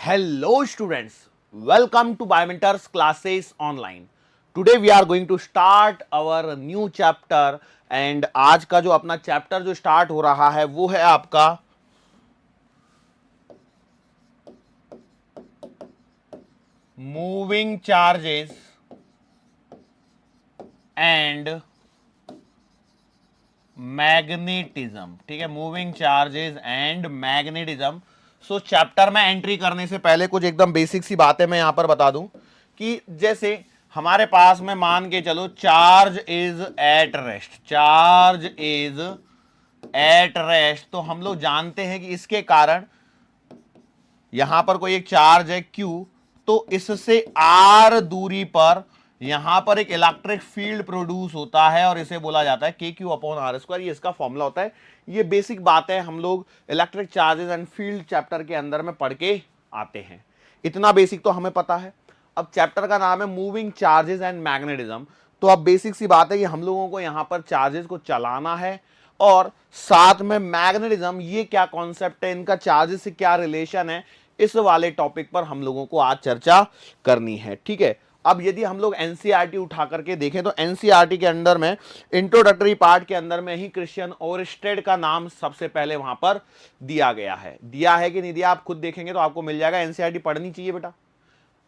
Hello students, welcome to Biomentors classes online. Today we are going to start our new chapter and आज का जो अपना chapter जो start हो रहा है वो है आपका मूविंग चार्जेस एंड मैग्नेटिज्म। ठीक है, moving charges and magnetism. So chapter में एंट्री करने से पहले कुछ एकदम बेसिक सी बातें मैं यहां पर बता दूं कि जैसे हमारे पास में मान के चलो charge is at rest, charge is at rest, तो हम लोग जानते हैं कि इसके कारण यहां पर कोई एक चार्ज है Q, तो इससे R दूरी पर यहां पर एक इलेक्ट्रिक फील्ड प्रोड्यूस होता है और इसे बोला जाता है KQ/R²। ये इसका फॉर्मूला होता है। ये बेसिक बातें हम लोग electric charges and field chapter के अंदर में पढ़ के आते हैं, इतना बेसिक तो हमें पता है। अब चैप्टर का नाम है मूविंग चार्जेस एंड मैग्नेटिज्म, तो अब बेसिक सी बात है कि हम लोगों को यहां पर चार्जेस को चलाना है और साथ में मैग्नेटिज्म, ये क्या कॉन्सेप्ट है, इनका चार्जेस से क्या रिलेशन है, इस वाले टॉपिक पर हम लोगों को आज चर्चा करनी है। ठीक है, अब यदि हम लोग एनसीईआरटी उठा करके देखें तो एनसीईआरटी के अंदर में इंट्रोडक्टरी पार्ट के अंदर में ही क्रिश्चियन ओरस्टेड का नाम सबसे पहले वहां पर दिया गया है। दिया है कि नहीं दिया आप खुद देखेंगे तो आपको मिल जाएगा। एनसीईआरटी पढ़नी चाहिए बेटा,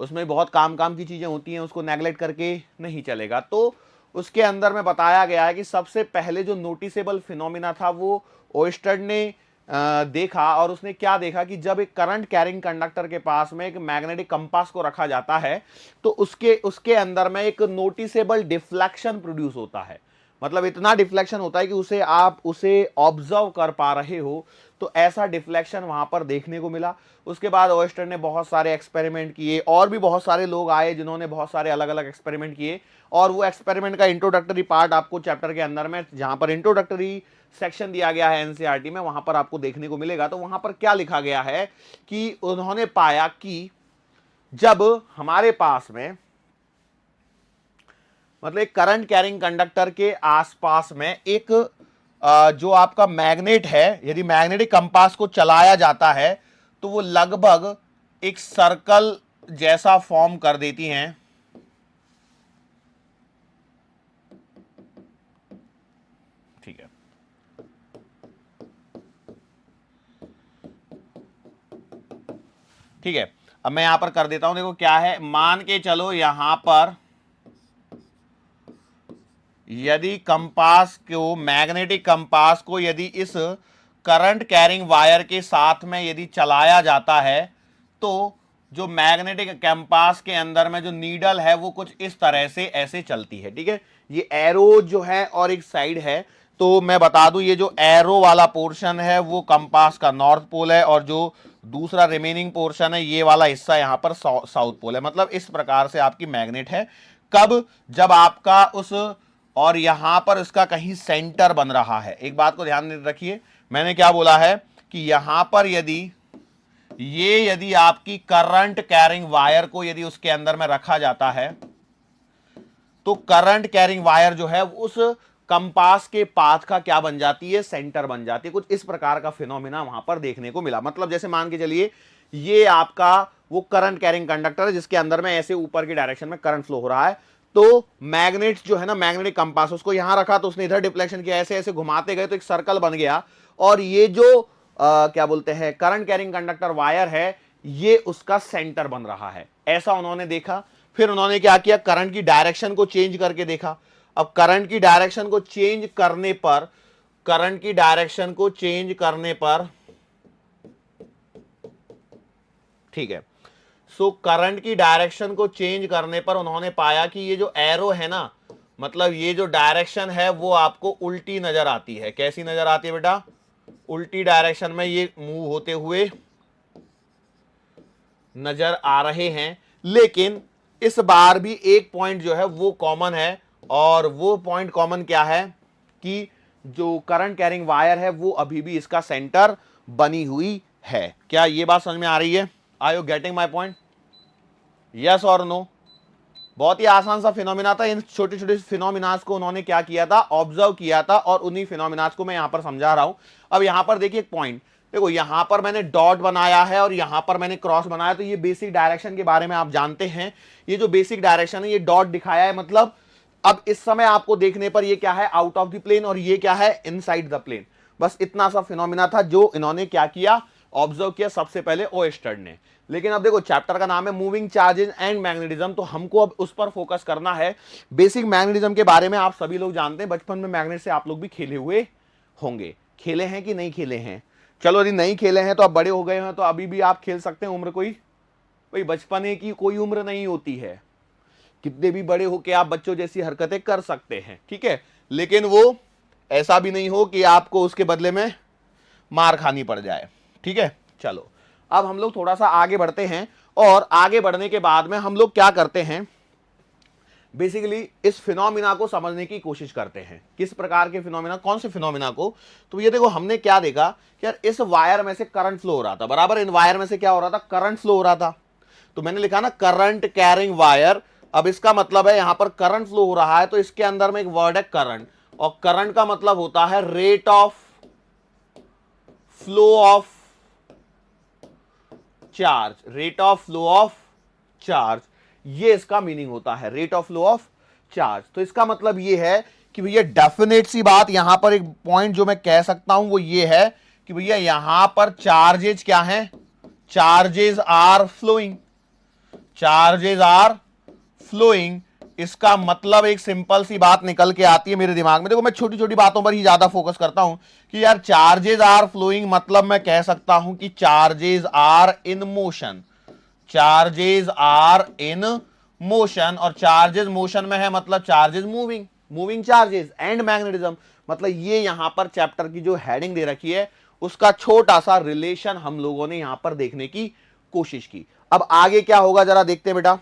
उसमें बहुत काम की चीजें होती हैं, उसको नेगलेक्ट करके नहीं चलेगा। तो उसके अंदर में बताया गया है कि सबसे पहले जो नोटिसेबल फिनोमिना था वो ओरस्टेड ने देखा, और उसने क्या देखा कि जब एक करंट कैरिंग कंडक्टर के पास में एक मैग्नेटिक कंपास को रखा जाता है तो उसके अंदर में एक नोटिसेबल डिफ्लेक्शन प्रोड्यूस होता है। मतलब इतना डिफ्लेक्शन होता है कि आप उसे ऑब्जर्व कर पा रहे हो, तो ऐसा डिफ्लेक्शन वहां पर देखने को मिला। उसके बाद ओएस्टर ने बहुत सारे एक्सपेरिमेंट किए और भी बहुत सारे लोग आए जिन्होंने बहुत सारे अलग अलग एक्सपेरिमेंट किए, और वो एक्सपेरिमेंट का इंट्रोडक्टरी पार्ट आपको चैप्टर के अंदर में जहां पर इंट्रोडक्टरी सेक्शन दिया गया है एनसीईआरटी में वहां पर आपको देखने को मिलेगा। तो वहां पर क्या लिखा गया है कि उन्होंने पाया कि जब हमारे पास में मतलब एक करंट कैरिंग कंडक्टर के आसपास में एक जो आपका मैग्नेट है, यदि मैग्नेटिक कंपास को चलाया जाता है तो वो लगभग एक सर्कल जैसा फॉर्म कर देती हैं। ठीक है, ठीक है, अब मैं यहां पर कर देता हूं। देखो क्या है, मान के चलो यहां पर यदि कंपास को, मैग्नेटिक कंपास को यदि इस करंट कैरिंग वायर के साथ में यदि चलाया जाता है तो जो मैग्नेटिक कंपास के अंदर में जो नीडल है वो कुछ इस तरह से ऐसे चलती है। ठीक है, ये एरो जो है और एक साइड है, तो मैं बता दूं ये जो एरो वाला पोर्शन है वो कंपास का नॉर्थ पोल है और जो दूसरा रिमेनिंग पोर्शन है ये वाला हिस्सा यहां पर साउथ पोल है। मतलब इस प्रकार से आपकी मैग्नेट है। कब? जब आपका उस, और यहां पर इसका कहीं सेंटर बन रहा है। एक बात को ध्यान रखिए, मैंने क्या बोला है कि यहां पर यदि आपकी करंट कैरिंग वायर को यदि उसके अंदर में रखा जाता है तो करंट कैरिंग वायर जो है उस कंपास के पाथ का क्या बन जाती है, सेंटर बन जाती है। कुछ इस प्रकार का फिनोमिना वहां पर देखने को मिला। मतलब जैसे मान के चलिए ये आपका वो करंट कैरिंग कंडक्टर है जिसके अंदर में ऐसे ऊपर की डायरेक्शन में करंट फ्लो हो रहा है, तो मैग्नेट जो है ना, मैग्नेटिक कंपास, उसको यहां रखा तो उसने इधर डिफ्लेक्शन किया, ऐसे ऐसे घुमाते गए तो एक सर्कल बन गया, और ये जो क्या बोलते हैं करंट कैरिंग कंडक्टर वायर है ये उसका सेंटर बन रहा है। ऐसा उन्होंने देखा। फिर उन्होंने क्या किया, करंट की डायरेक्शन को चेंज करके देखा। अब करंट की डायरेक्शन को चेंज करने पर, करंट की डायरेक्शन को चेंज करने पर, ठीक है, सो करंट की डायरेक्शन को चेंज करने पर उन्होंने पाया कि ये जो एरो है ना, मतलब ये जो डायरेक्शन है वो आपको उल्टी नजर आती है। कैसी नजर आती है बेटा? उल्टी डायरेक्शन में ये मूव होते हुए नजर आ रहे हैं। लेकिन इस बार भी एक पॉइंट जो है वो कॉमन है, और वो पॉइंट कॉमन क्या है कि जो करंट कैरिंग वायर है वो अभी भी इसका सेंटर बनी हुई है। क्या ये बात समझ में आ रही है? Are you getting my point? Yes और नो? बहुत ही आसान सा फिनोमिना था। इन छोटे छोटे फिनोमिनास को उन्होंने क्या किया था, ऑब्जर्व किया था, और उन्हीं फिनोमिनास को मैं यहां पर समझा रहा हूं। अब यहां पर देखिए एक पॉइंट, देखो यहां पर मैंने डॉट बनाया है और यहां पर मैंने क्रॉस बनाया, तो ये बेसिक डायरेक्शन के बारे में आप जानते हैं। ये जो बेसिक डायरेक्शन है, ये डॉट दिखाया है, मतलब अब इस समय आपको देखने पर ये क्या है, आउट ऑफ द प्लेन, और ये क्या है, इनसाइड द प्लेन। बस इतना सा फिनोमिना था जो इन्होंने क्या किया, ऑब्जर्व किया सबसे पहले ओएस्टर्ड ने। लेकिन अब देखो चैप्टर का नाम है मूविंग चार्जेस एंड मैग्नेटिज्म, तो हमको अब उस पर फोकस करना है। बेसिक मैग्नेटिज्म के बारे में आप सभी लोग जानते हैं, बचपन में मैग्नेट से आप लोग भी खेले हुए होंगे। खेले हैं कि नहीं खेले हैं? चलो यदि नहीं खेले हैं तो आप बड़े हो गए हैं तो अभी भी आप खेल सकते हैं। उम्र कोई बचपने की कोई उम्र नहीं होती है, कितने भी बड़े हो के आप बच्चों जैसी हरकतें कर सकते हैं, ठीक है। लेकिन वो ऐसा भी नहीं हो कि आपको उसके बदले में मार खानी पड़ जाए, ठीक है। चलो अब हम लोग थोड़ा सा आगे बढ़ते हैं, और आगे बढ़ने के बाद में हम लोग क्या करते हैं, बेसिकली इस फिनोमिना को समझने की कोशिश करते हैं। किस प्रकार के फिनोमिना, कौन से फिनोमिना को? तो ये देखो हमने क्या देखा कि यार इस वायर में से करंट फ्लो हो रहा था, बराबर। इन वायर में से क्या हो रहा था, करंट फ्लो हो रहा था। तो मैंने लिखा ना करंट कैरिंग वायर। अब इसका मतलब है यहां पर करंट फ्लो हो रहा है, तो इसके अंदर में एक वर्ड है करंट, और करंट का मतलब होता है rate of flow of charge, rate of flow of charge, ये इसका मीनिंग होता है, rate of flow of charge. तो इसका मतलब ये है कि भैया डेफिनेट सी बात, यहां पर एक पॉइंट जो मैं कह सकता हूं वो ये है कि भैया यहां पर चार्जेज क्या हैं, charges are flowing, charges are flowing. इसका मतलब एक सिंपल सी बात निकल के आती है मेरे दिमाग में। देखो मैं छोटी छोटी बातों पर ही ज्यादा फोकस करता हूं कि यार चार्जेज आर फ्लोइंग, मतलब मैं कह सकता हूं कि charges are in motion, charges are in motion, और चार्जेस मोशन में है मतलब charges moving, moving charges and magnetism. मतलब ये यहां पर चैप्टर की जो हेडिंग दे रखी है उसका छोटा सा रिलेशन हम लोगों ने यहां पर देखने की कोशिश की। अब आगे क्या होगा जरा देखते हैं बेटा।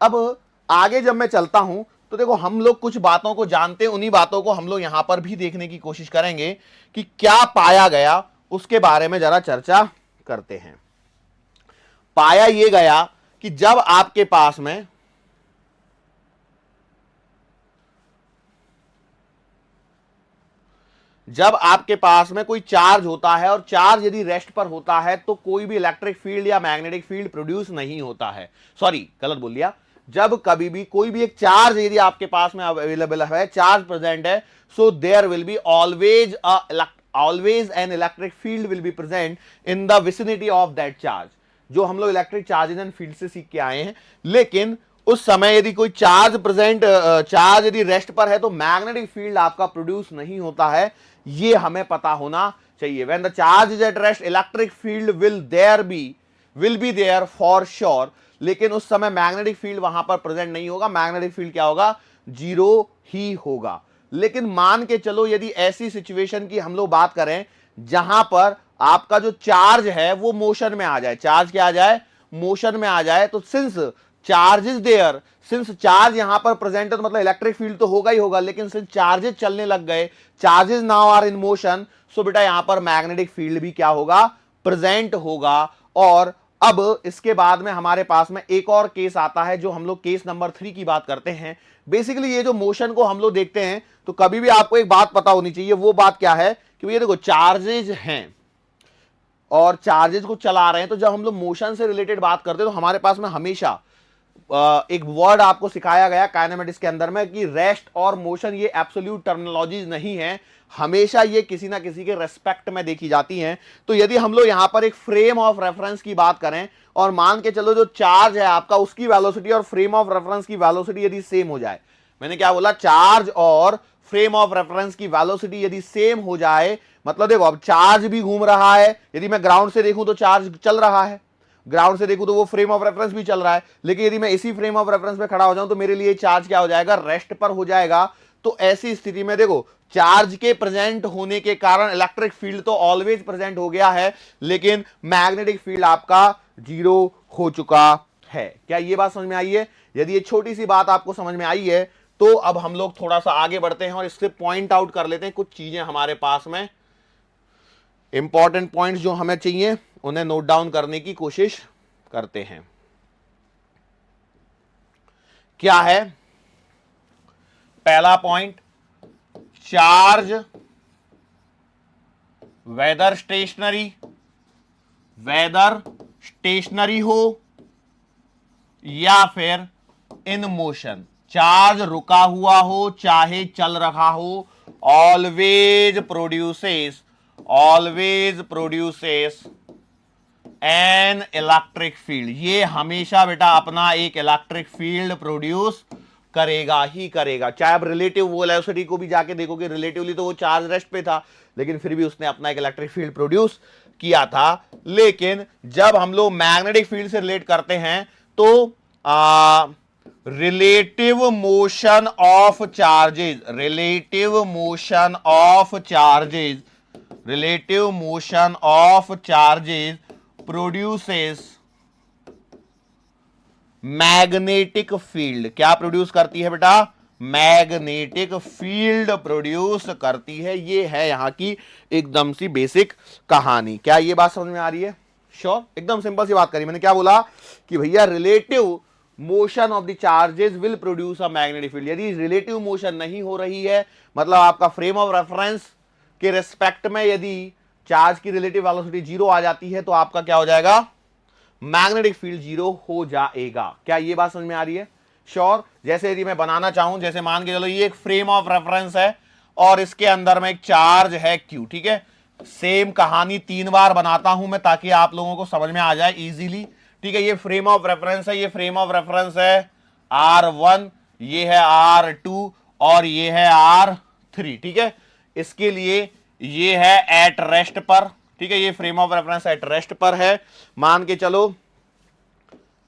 अब आगे जब मैं चलता हूं तो देखो हम लोग कुछ बातों को जानते हैं, उन्हीं बातों को हम लोग यहां पर भी देखने की कोशिश करेंगे कि क्या पाया गया, उसके बारे में जरा चर्चा करते हैं। पाया यह गया कि जब आपके पास में कोई चार्ज होता है, और चार्ज यदि रेस्ट पर होता है तो कोई भी इलेक्ट्रिक फील्ड या मैग्नेटिक फील्ड प्रोड्यूस नहीं होता है। सॉरी गलत बोल दिया। जब कभी भी कोई भी एक चार्ज यदि आपके पास में अवेलेबल है, चार्ज प्रेजेंट है, so there will be always an electric field will be present in the vicinity of that charge, जो हम लोग इलेक्ट्रिक चार्जेस एंड फील्ड से सीख के आए हैं। लेकिन उस समय यदि कोई चार्ज यदि रेस्ट पर है तो मैग्नेटिक फील्ड आपका प्रोड्यूस नहीं होता है, ये हमें पता होना चाहिए। When the charge is at rest electric field will be there for sure, लेकिन उस समय मैग्नेटिक फील्ड वहां पर प्रेजेंट नहीं होगा, मैग्नेटिक फील्ड क्या होगा, जीरो ही होगा। लेकिन मान के चलो यदि ऐसी सिचुएशन की हम लोग बात करें जहां पर आपका जो चार्ज है वो मोशन में आ जाए, चार्ज क्या आ जाए, मोशन में आ जाए, तो since charge is there, since charge यहां पर प्रेजेंट है तो मतलब इलेक्ट्रिक फील्ड तो होगा ही होगा, लेकिन सिंस चार्जेस चलने लग गए, charges now are in motion, so बेटा यहां पर मैग्नेटिक फील्ड भी क्या होगा, प्रेजेंट होगा। और अब इसके बाद में हमारे पास में एक और केस आता है जो हम लोग केस नंबर 3 की बात करते हैं। बेसिकली ये जो मोशन को हम लोग देखते हैं तो कभी भी आपको एक बात पता होनी चाहिए, वो बात क्या है कि ये देखो चार्जेज हैं और चार्जेस को चला रहे हैं, तो जब हम लोग मोशन से रिलेटेड बात करते हैं तो हमारे पास में हमेशा एक वर्ड आपको सिखाया गया काइनेमेटिक्स के अंदर में कि रेस्ट और मोशन ये एब्सोल्यूट टर्मिनोलॉजीज नहीं है, हमेशा ये किसी ना किसी के रेस्पेक्ट में देखी जाती हैं। तो यदि हम लोग यहां पर एक फ्रेम ऑफ रेफरेंस की बात करें और मान के चलो जो चार्ज है आपका उसकी वेलोसिटी और फ्रेम ऑफ रेफरेंस की वेलोसिटी यदि सेम हो जाए, मैंने क्या बोला, चार्ज और फ्रेम ऑफ रेफरेंस की वेलोसिटी यदि सेम हो जाए, मतलब देखो अब चार्ज भी घूम रहा है, यदि मैं ग्राउंड से देखूं तो चार्ज चल रहा है, ग्राउंड से देखूं तो वो फ्रेम ऑफ रेफरेंस भी चल रहा है, लेकिन यदि मैं इसी फ्रेम ऑफ रेफरेंस पे खड़ा हो जाऊं तो मेरे लिए चार्ज क्या हो जाएगा, रेस्ट पर हो जाएगा। तो ऐसी स्थिति में देखो चार्ज के प्रेजेंट होने के कारण इलेक्ट्रिक फील्ड तो ऑलवेज प्रेजेंट हो गया है, लेकिन मैग्नेटिक फील्ड आपका जीरो हो चुका है। क्या ये बात समझ में आई है? यदि ये छोटी सी बात आपको समझ में आई है तो अब हम लोग थोड़ा सा आगे बढ़ते हैं और इससे पॉइंट आउट कर लेते हैं कुछ चीजें हमारे पास में, इंपॉर्टेंट पॉइंट्स जो हमें चाहिए उन्हें नोट डाउन करने की कोशिश करते हैं। क्या है पहला पॉइंट, चार्ज वेदर स्टेशनरी हो या फिर इन मोशन, चार्ज रुका हुआ हो चाहे चल रहा हो, always produces N electric field, ये हमेशा बेटा अपना एक इलेक्ट्रिक फील्ड प्रोड्यूस करेगा ही करेगा। चाहे आप रिलेटिव वेलोसिटी को भी जाके देखोगे, रिलेटिवली तो वो चार्ज रेस्ट पे था, लेकिन फिर भी उसने अपना एक इलेक्ट्रिक फील्ड प्रोड्यूस किया था। लेकिन जब हम लोग मैग्नेटिक फील्ड से रिलेट करते हैं तो relative motion of charges produces magnetic field, क्या प्रोड्यूस करती है बेटा? मैग्नेटिक फील्ड प्रोड्यूस करती है। ये है यहां की एकदम सी बेसिक कहानी। क्या ये बात समझ में आ रही है? श्योर, एकदम सिंपल सी बात करी। मैंने क्या बोला कि भैया relative motion of the charges will produce a magnetic field. यदि रिलेटिव मोशन नहीं हो रही है, मतलब आपका फ्रेम ऑफ रेफरेंस के रिस्पेक्ट में यदि चार्ज की रिलेटिव वेलोसिटी 0 आ जाती है, तो आपका क्या हो जाएगा? मैग्नेटिक फील्ड 0 हो जाएगा। क्या ये बात समझ में आ रही है? श्योर। जैसे यदि मैं बनाना चाहूं, जैसे मान के चलो ये एक फ्रेम ऑफ रेफरेंस है और इसके अंदर में एक चार्ज है Q, ठीक है। सेम कहानी 3 बार बनाता हूं मैं ताकि आप लोगों को समझ में आ जाए इजीली, ठीक है। ये फ्रेम ऑफ रेफरेंस है, ये फ्रेम ऑफ रेफरेंस है R1, ये है R2 और ये है R3, ठीक है। इसके लिए ये है एट रेस्ट पर, ठीक है। ये frame of reference at rest पर है, मान के चलो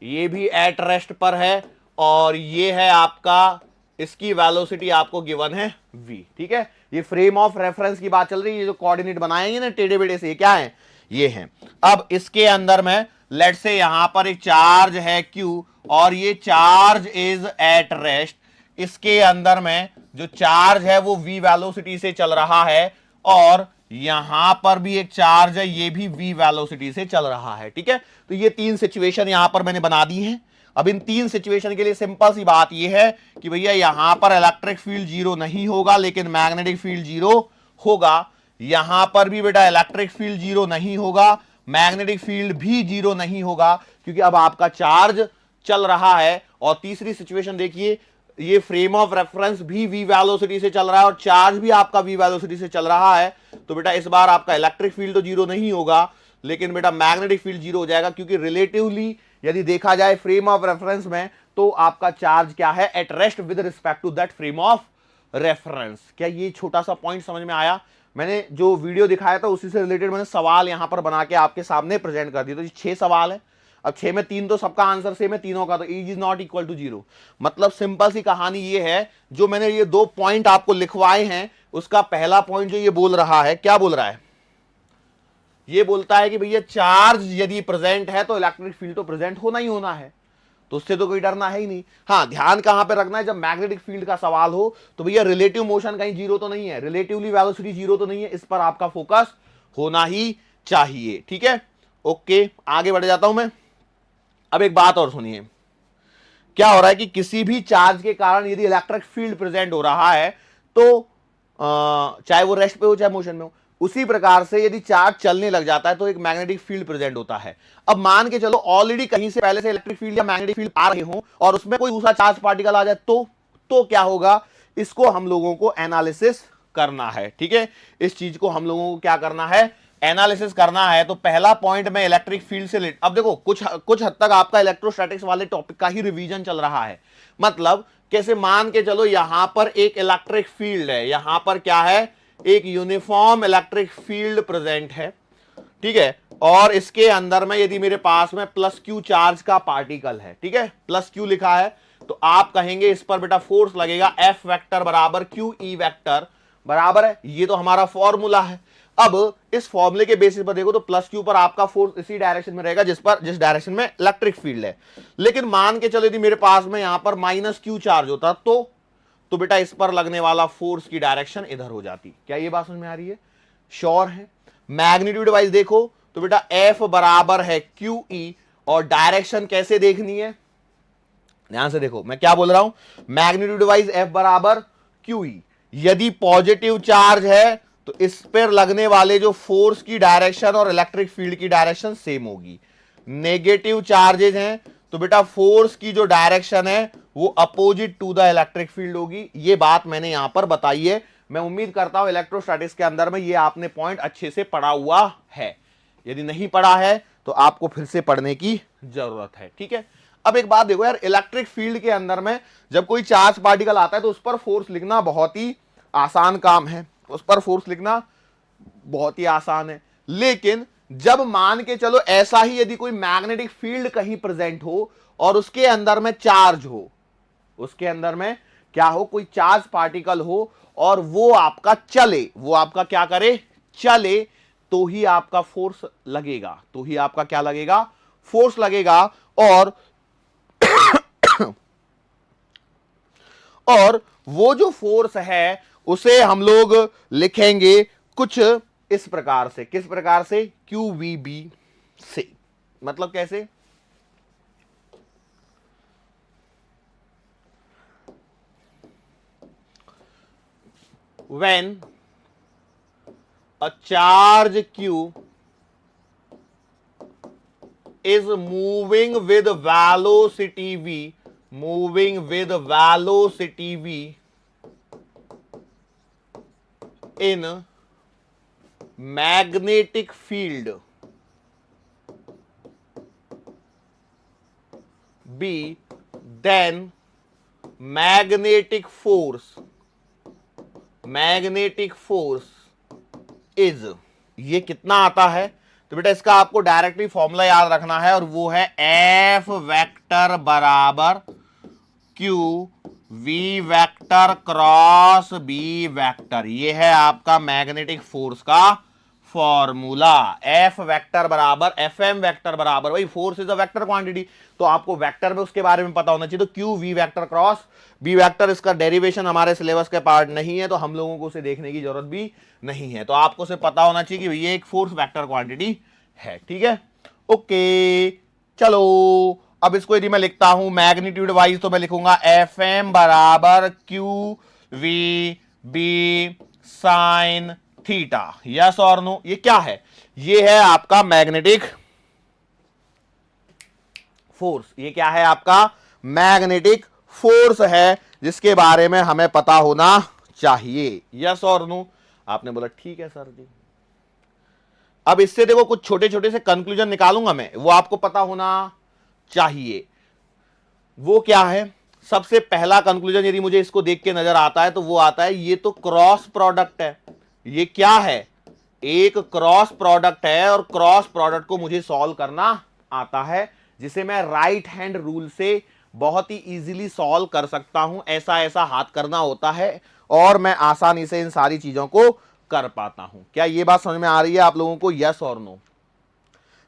ये भी एट रेस्ट पर है, और ये है आपका, इसकी वेलोसिटी आपको गिवन है v, ठीक है। ये फ्रेम ऑफ रेफरेंस की बात चल रही है। ये जो कोऑर्डिनेट बनाएंगे ना टेढ़े बेढ़े से, ये क्या है? ये है। अब इसके अंदर में लेट से यहां पर एक चार्ज है Q और ये चार्ज इज एट रेस्ट। इसके अंदर में जो चार्ज है वो v वेलोसिटी से चल रहा है, और यहां पर भी एक चार्ज है, ये भी v वेलोसिटी से चल रहा है, ठीक है। तो ये 3 सिचुएशन यहां पर मैंने बना दी हैं। अब इन 3 सिचुएशन के लिए सिंपल सी बात ये है कि भैया यहां पर इलेक्ट्रिक फील्ड 0 नहीं होगा, लेकिन मैग्नेटिक फील्ड 0 होगा। यहां पर भी बेटा इलेक्ट्रिक फील्ड 0 नहीं होगा, मैग्नेटिक फील्ड भी 0 नहीं होगा, क्योंकि अब आपका चार्ज चल रहा है। और तीसरी सिचुएशन देखिए, ये फ्रेम ऑफ रेफरेंस भी v वेलोसिटी से चल रहा है और चार्ज भी आपका v वेलोसिटी से चल रहा है। तो बेटा इस बार आपका इलेक्ट्रिक फील्ड तो 0 नहीं होगा, लेकिन बेटा मैग्नेटिक फील्ड 0 हो जाएगा, क्योंकि रिलेटिवली यदि देखा जाए फ्रेम ऑफ रेफरेंस में, तो आपका चार्ज क्या है? At rest with respect to that frame of reference. क्या ये छोटा सा पॉइंट समझ में आया? मैंने जो वीडियो दिखाया था उसी से रिलेटेड मैंने सवाल यहां पर बना के आपके सामने प्रेजेंट कर दिया। तो ये 6 सवाल है। अब 6 में 3 तो सबका आंसर सेम है, तीनों का, तो e is not equal to 0। मतलब सिंपल सी कहानी ये है, जो मैंने ये 2 पॉइंट आपको लिखवाए हैं, उसका पहला पॉइंट जो ये बोल रहा है, क्या बोल रहा है? ये बोलता है कि भैया चार्ज यदि प्रेजेंट है तो इलेक्ट्रिक फील्ड तो प्रेजेंट होना ही होना है, तो उससे तो कोई डरना है ही नहीं। हाँ, ध्यान कहां पे रखना है, जब मैग्नेटिक फील्ड का सवाल हो तो भैया रिलेटिव मोशन कहीं 0 तो नहीं है, रिलेटिवली वेलोसिटी 0 तो नहीं है, इस पर आपका फोकस होना ही चाहिए, ठीक है। ओके, आगे बढ़ जाता हूं मैं। अब एक बात और सुनिए, क्या हो रहा है कि किसी भी चार्ज के कारण यदि इलेक्ट्रिक फील्ड प्रेजेंट हो रहा है, तो चाहे वो रेस्ट पे हो चाहे मोशन में हो, उसी प्रकार से यदि चार्ज चलने लग जाता है तो एक मैग्नेटिक फील्ड प्रेजेंट होता है। अब मान के चलो ऑलरेडी कहीं से पहले से इलेक्ट्रिक फील्ड या मैग्नेटिक फील्ड आ रहे हो और उसमें कोई दूसरा चार्ज पार्टिकल आ जाए, तो क्या होगा? इसको हम लोगों को एनालिसिस करना है, ठीक है। इस चीज को हम लोगों को क्या करना है? एनालिसिस करना है। तो पहला पॉइंट में इलेक्ट्रिक फील्ड से अब देखो, कुछ हद तक आपका इलेक्ट्रोस्टैटिक्स वाले टॉपिक का ही रिवीजन चल रहा है। मतलब कैसे? मान के चलो यहां पर एक इलेक्ट्रिक फील्ड है, यहां पर क्या है? एक यूनिफॉर्म इलेक्ट्रिक फील्ड प्रेजेंट है, ठीक है। और इसके अंदर में यदि मेरे पास में प्लस क्यू चार्ज का पार्टिकल है, ठीक है, प्लस क्यू लिखा है, तो आप कहेंगे इस पर बेटा फोर्स लगेगा F वेक्टर बराबर क्यू ई वेक्टर, बराबर है। ये तो हमारा फॉर्मूला है। अब इस फॉर्मूले के बेसिस पर देखो तो प्लस क्यू पर आपका फोर्स इसी डायरेक्शन में रहेगा जिस डायरेक्शन में इलेक्ट्रिक फील्ड है। लेकिन मान के चलो यदि मेरे पास में यहां पर माइनस क्यू चार्ज होता तो बेटा इस पर लगने वाला फोर्स की डायरेक्शन इधर हो जाती। क्या ये बात समझ में आ रही है? श्योर है। मैग्नीट्यूड वाइज देखो तो बेटा F बराबर है क्यू ई, और डायरेक्शन कैसे देखनी है? ध्यान से देखो मैं क्या बोल रहा हूं। मैग्नीट्यूड वाइज F बराबर क्यू ई। यदि पॉजिटिव चार्ज है तो इस पर लगने वाले जो फोर्स की डायरेक्शन और इलेक्ट्रिक फील्ड की डायरेक्शन सेम होगी। नेगेटिव चार्जेस हैं तो बेटा फोर्स की जो डायरेक्शन है वो opposite to the electric field होगी। ये बात मैंने यहां पर बताई है। मैं उम्मीद करता हूं इलेक्ट्रोस्टैटिक्स के अंदर में ये आपने पॉइंट अच्छे से पढ़ा हुआ है। यदि नहीं पढ़ा है तो आपको फिर से पढ़ने की जरूरत है। ठीक है, अब एक बात देखो यार, इलेक्ट्रिक फील्ड के अंदर में जब कोई चार्ज पार्टिकल आता है तो उस पर फोर्स लिखना बहुत ही आसान काम है, उस पर फोर्स लिखना बहुत ही आसान है। लेकिन जब मान के चलो ऐसा ही यदि कोई मैग्नेटिक फील्ड कहीं प्रेजेंट हो और उसके अंदर में चार्ज हो, उसके अंदर में क्या हो, कोई चार्ज पार्टिकल हो और वो आपका चले, वो आपका क्या करे, चले, तो ही आपका फोर्स लगेगा, तो ही आपका क्या लगेगा, फोर्स लगेगा। और वो जो फोर्स है उसे हम लोग लिखेंगे कुछ इस प्रकार से। किस प्रकार से, QVB से। मतलब कैसे, when a charge Q is moving with velocity V, moving with velocity V in magnetic field B, then magnetic force is, ये कितना आता है, तो बेटा इसका आपको डायरेक्टली फॉर्मूला याद रखना है और वो है F वेक्टर बराबर Q V vector cross B vector. ये है आपका मैग्नेटिक फोर्स का फॉर्मूला। F वेक्टर बराबर FM वेक्टर बराबर, भाई force is a vector quantity, तो आपको वेक्टर में उसके बारे में पता होना चाहिए। तो Q V vector cross B vector, इसका डेरिवेशन हमारे सिलेबस के पार्ट नहीं है तो हम लोगों को उसे देखने की जरूरत भी नहीं है। तो आपको उसे पता होना चाहिए कि ये एक फोर्स वेक्टर क्वांटिटी है। ठीक है, ओके, चलो अब इसको यदि मैं लिखता हूं मैग्नीट्यूड वाइज तो मैं लिखूंगा FM बराबर QVB साइन थीटा। यस और नो, ये क्या है, ये है आपका मैग्नेटिक फोर्स। ये क्या है आपका मैग्नेटिक फोर्स है जिसके बारे में हमें पता होना चाहिए। यस और नो, आपने बोला ठीक है सर जी। अब इससे देखो कुछ छोटे छोटे से कंक्लूजन निकालूंगा मैं, वो आपको पता होना चाहिए। वो क्या है, सबसे पहला कंक्लूजन यदि मुझे इसको देख के नजर आता है तो वो आता है ये तो क्रॉस प्रोडक्ट है। ये क्या है, एक क्रॉस प्रोडक्ट है और क्रॉस प्रोडक्ट को मुझे सॉल्व करना आता है, जिसे मैं राइट हैंड रूल से बहुत ही इजीली सॉल्व कर सकता हूं। ऐसा ऐसा हाथ करना होता है और मैं आसानी से इन सारी चीजों को कर पाता हूं। क्या ये बात समझ में आ रही है आप लोगों को, यस और नो?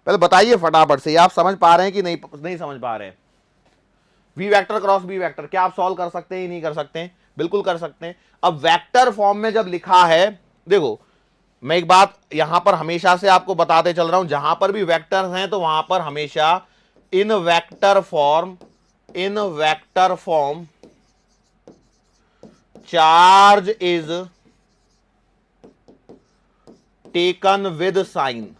पहले बताइए फटाफट से, आप समझ पा रहे हैं कि नहीं समझ पा रहे हैं? V vector cross B vector क्या आप सॉल्व कर सकते हैं, नहीं कर सकते हैं? बिल्कुल कर सकते हैं। अब वेक्टर फॉर्म में जब लिखा है, देखो मैं एक बात यहां पर हमेशा से आपको बताते चल रहा हूं, जहां पर भी वेक्टर्स हैं तो वहां पर हमेशा in vector form charge is taken with sign.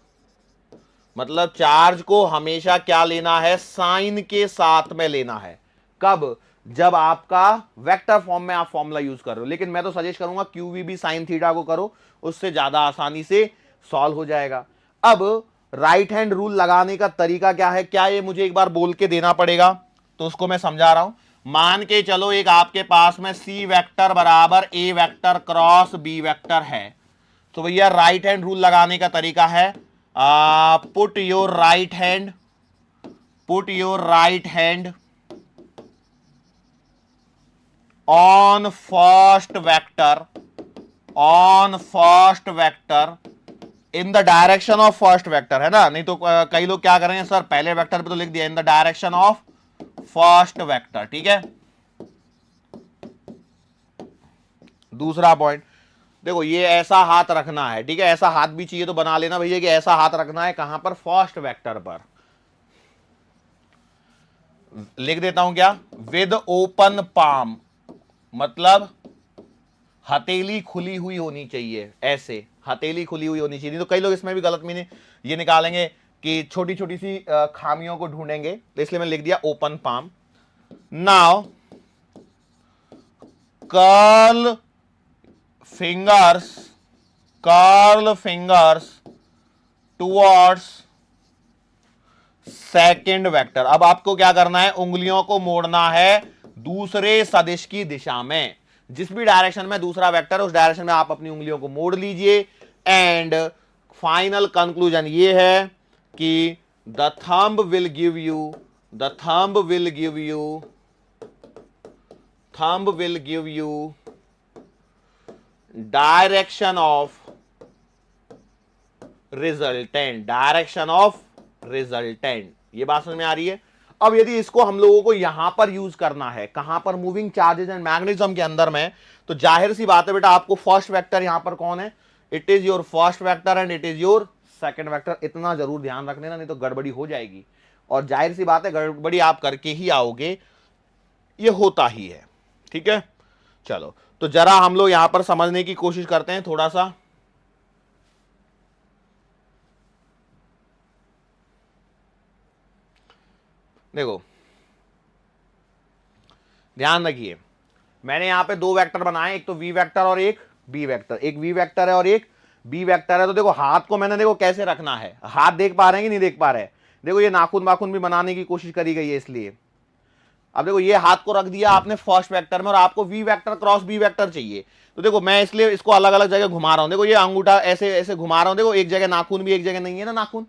मतलब चार्ज को हमेशा क्या लेना है, साइन के साथ में लेना है। कब, जब आपका वेक्टर फॉर्म में आप फॉर्मूला यूज कर रहे हो। लेकिन मैं तो सजेस्ट करूंगा QVB साइन थीटा को करो, उससे ज्यादा आसानी से सॉल्व हो जाएगा। अब राइट हैंड रूल लगाने का तरीका क्या है, क्या ये मुझे एक बार बोल के देना पड़ेगा? तो उसको मैं समझा रहा हूं। मान के चलो एक आपके पास में C वेक्टर बराबर A vector cross B vector है, तो भैया राइट हैंड रूल लगाने का तरीका है, put your right hand on first vector in the direction of first vector, है ना? नहीं तो कई लोग क्या करेंगे, सर पहले वेक्टर पे तो लिख दिया in the direction of first vector। ठीक है, दूसरा पॉइंट देखो, ये ऐसा हाथ रखना है। ठीक है, ऐसा हाथ भी चाहिए तो बना लेना भैया कि ऐसा हाथ रखना है कहां पर, फर्स्ट वेक्टर पर। लिख देता हूं क्या, विद ओपन पाम, मतलब हथेली खुली हुई होनी चाहिए, ऐसे हथेली खुली हुई होनी चाहिए। नहीं तो कई लोग इसमें भी गलत मीनिंग ये निकालेंगे कि छोटी छोटी सी खामियों को ढूंढेंगे, तो इसलिए मैंने लिख दिया open palm. Now curl fingers, curl fingers towards second vector. अब आपको क्या करना है, उंगलियों को मोड़ना है दूसरे सदिश की दिशा में। जिस भी डायरेक्शन में दूसरा वेक्टर है उस डायरेक्शन में आप अपनी उंगलियों को मोड़ लीजिए। एंड फाइनल कंक्लूजन ये है कि the thumb will give you, the thumb will give you, thumb will give you direction of resultant, direction of resultant. ये बात समझ में आ रही है। अब यदि इसको हम लोगों को यहां पर यूज करना है, कहां पर, मूविंग चार्जेस एंड मैग्नेटिज्म के अंदर में, तो जाहिर सी बात है बेटा आपको फर्स्ट वेक्टर यहां पर कौन है, it is your first vector and it is your second vector. इतना जरूर ध्यान रखने ना, नहीं तो गड़बड़ी हो जाएगी। और जाहिर सी बात है गड़बड़ी आप करके ही आओगे, ये होता ही है। ठीक है, चलो तो जरा हम लोग यहां पर समझने की कोशिश करते हैं थोड़ा सा। देखो ध्यान रखिए, मैंने यहां पे दो वेक्टर बनाए, एक तो वी वेक्टर और एक बी वेक्टर, एक वी वेक्टर है और एक बी वेक्टर है। तो देखो हाथ को मैंने, देखो कैसे रखना है, हाथ देख पा रहे हैं कि नहीं देख पा रहे हैं, देखो ये नाखून वाखून भी बनाने की कोशिश करी गई है इसलिए। अब देखो ये हाथ को रख दिया आपने फर्स्ट वेक्टर में और आपको V vector cross B vector चाहिए, तो देखो मैं इसलिए इसको अलग अलग जगह घुमा रहा हूं। देखो ये अंगूठा ऐसे ऐसे घुमा रहा हूं, देखो एक जगह नाखून भी एक जगह नहीं है ना नाखून,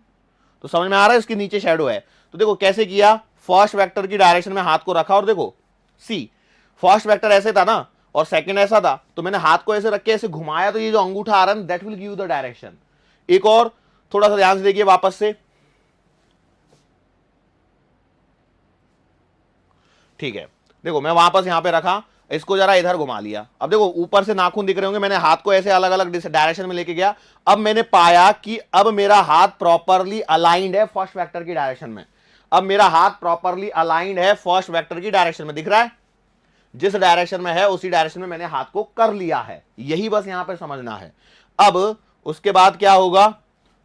तो समझ में आ रहा है, इसके नीचे शेडो है। तो देखो कैसे किया, फर्स्ट वेक्टर की डायरेक्शन में हाथ को रखा और देखो सी, फर्स्ट वेक्टर ऐसे था ना और सेकंड ऐसा था, तो मैंने हाथ को ऐसे रख के ऐसे घुमाया, तो ये जो अंगूठा आ रहा है that will give the direction. एक और थोड़ा सा ध्यान से देखिए वापस से, ठीक है। देखो मैं वापस यहां पे रखा, इसको जरा इधर घुमा लिया। अब देखो ऊपर से नाखून दिख रहे होंगे, मैंने हाथ को ऐसे अलग अलग डायरेक्शन में लेके गया। अब मैंने पाया कि अब मेरा हाथ प्रॉपरली अलाइंड है फर्स्ट वेक्टर की डायरेक्शन में। अब मेरा हाथ प्रॉपरली अलाइंड है फर्स्ट वेक्टर की डायरेक्शन में, दिख रहा है, जिस डायरेक्शन में है उसी डायरेक्शन में मैंने हाथ को कर लिया है। यही बस यहां पर समझना है। अब उसके बाद क्या होगा,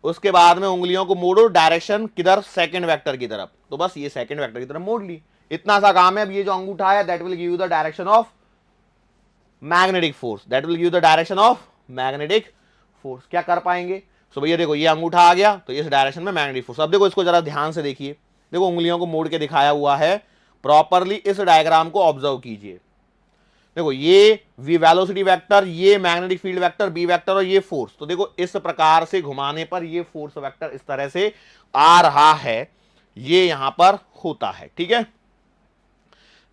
उसके बाद में उंगलियों को मोड़ो डायरेक्शन किधर, सेकंड वेक्टर की तरफ। तो बस ये सेकंड वेक्टर की तरफ मोड़ ली, इतना सा काम है। अब ये जो अंगूठा है that will give you the direction of magnetic force, that will give you the direction of magnetic force. क्या कर पाएंगे, सो भैया देखो ये अंगूठा आ गया तो इस डायरेक्शन में मैग्नेटिक फोर्स। अब देखो इसको जरा ध्यान से देखिए, देखो उंगलियों को मोड़ के दिखाया हुआ है, प्रॉपरली इस डायग्राम को ऑब्जर्व कीजिए। देखो ये वी वेलोसिटी वेक्टर, ये magnetic field vector B vector और ये फोर्स। तो देखो इस प्रकार से घुमाने पर ये फोर्स वेक्टर इस तरह से आ रहा है, ये यहां पर होता है। ठीक है,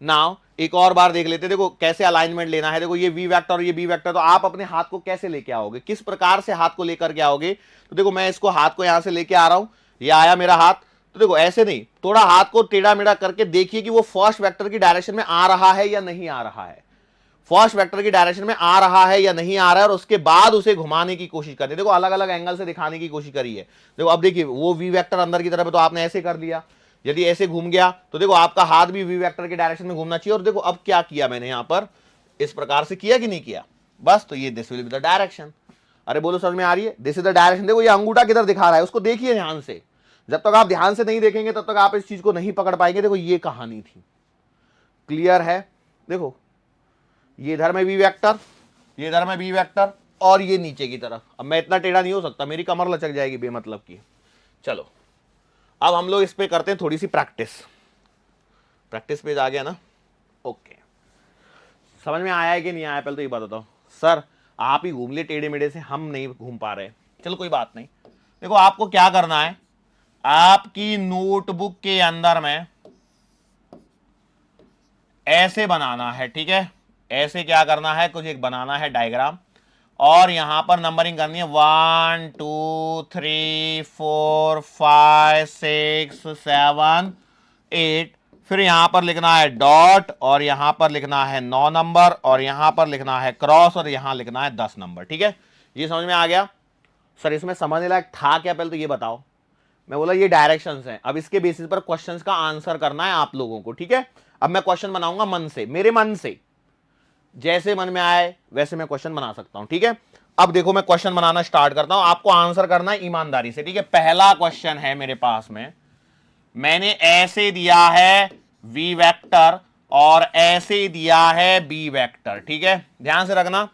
नाउ एक और बार देख लेते हैं, देखो कैसे अलाइनमेंट लेना है। देखो ये वी वेक्टर और ये बी वेक्टर, तो आप अपने हाथ को कैसे लेके आओगे, किस प्रकार से हाथ को लेकर के आओगे। तो देखो मैं इसको हाथ को यहां से लेके आ रहा हूं, ये आया मेरा हाथ। तो देखो ऐसे नहीं, थोड़ा हाथ को टेढ़ा मेढ़ा करके देखिए कि वो फर्स्ट वेक्टर की डायरेक्शन में आ रहा है या नहीं आ रहा है, फर्स्ट वेक्टर की डायरेक्शन में आ रहा है या नहीं आ रहा है, और उसके बाद उसे घुमाने की कोशिश करिए। देखो अलग अलग एंगल से दिखाने की कोशिश करिए। देखो अब देखिए वो वी वेक्टर अंदर की तरफ है तो आपने ऐसे कर लिया, यदि ऐसे घूम गया तो देखो आपका हाथ भी वी वेक्टर के डायरेक्शन में घूमना चाहिए। और देखो अब क्या किया मैंने यहां पर, इस प्रकार से किया कि नहीं किया, बस। तो ये this will be the direction. अरे बोलो समझ में आ रही है, दिस इज द डायरेक्शन। देखो ये अंगूठा किधर दिखा रहा है उसको देखिए ध्यान से, जब तक आप ध्यान से नहीं देखेंगे तब तक आप इस चीज को नहीं पकड़ पाएंगे। देखो ये कहानी थी, क्लियर है। देखो ये इधर में बी वेक्टर, ये इधर में बी वेक्टर और ये नीचे की तरफ। अब मैं इतना टेढ़ा नहीं हो सकता, मेरी कमर लचक जाएगी बेमतलब की। चलो अब हम लोग इस पे करते हैं थोड़ी सी प्रैक्टिस। प्रैक्टिस पेज आ गया ना, ओके। समझ में आया है कि नहीं आया, पहले तो ये बात बताओ। सर आप ही घूम लिए टेढ़े मेढ़े से, हम नहीं घूम पा रहे। चलो कोई बात नहीं। देखो आपको क्या करना है, आपकी नोटबुक के अंदर में ऐसे बनाना है, ठीक है। ऐसे क्या करना है, कुछ एक बनाना है डायग्राम, और यहां पर नंबरिंग करनी है 1 2 3 4 5 6 7 8। फिर यहां पर लिखना है डॉट, और यहां पर लिखना है 9 नंबर, और यहां पर लिखना है क्रॉस, और यहां लिखना है 10 नंबर। ठीक है, ये समझ में आ गया। सर इसमें समझने लायक था क्या, पहले तो ये बताओ। मैं बोला ये डायरेक्शंस हैं, अब इसके बेसिस पर क्वेश्चंस का आंसर करना है आप लोगों को। ठीक है, अब मैं क्वेश्चन बनाऊंगा मन से, मेरे मन से, जैसे मन में आए वैसे मैं क्वेश्चन बना सकता हूं, ठीक है। अब देखो मैं क्वेश्चन बनाना स्टार्ट करता हूं, आपको आंसर करना है ईमानदारी से, ठीक है। पहला क्वेश्चन है मेरे पास में, मैंने ऐसे दिया है v वेक्टर और ऐसे दिया है b वेक्टर, ठीक है। ध्यान से रखना,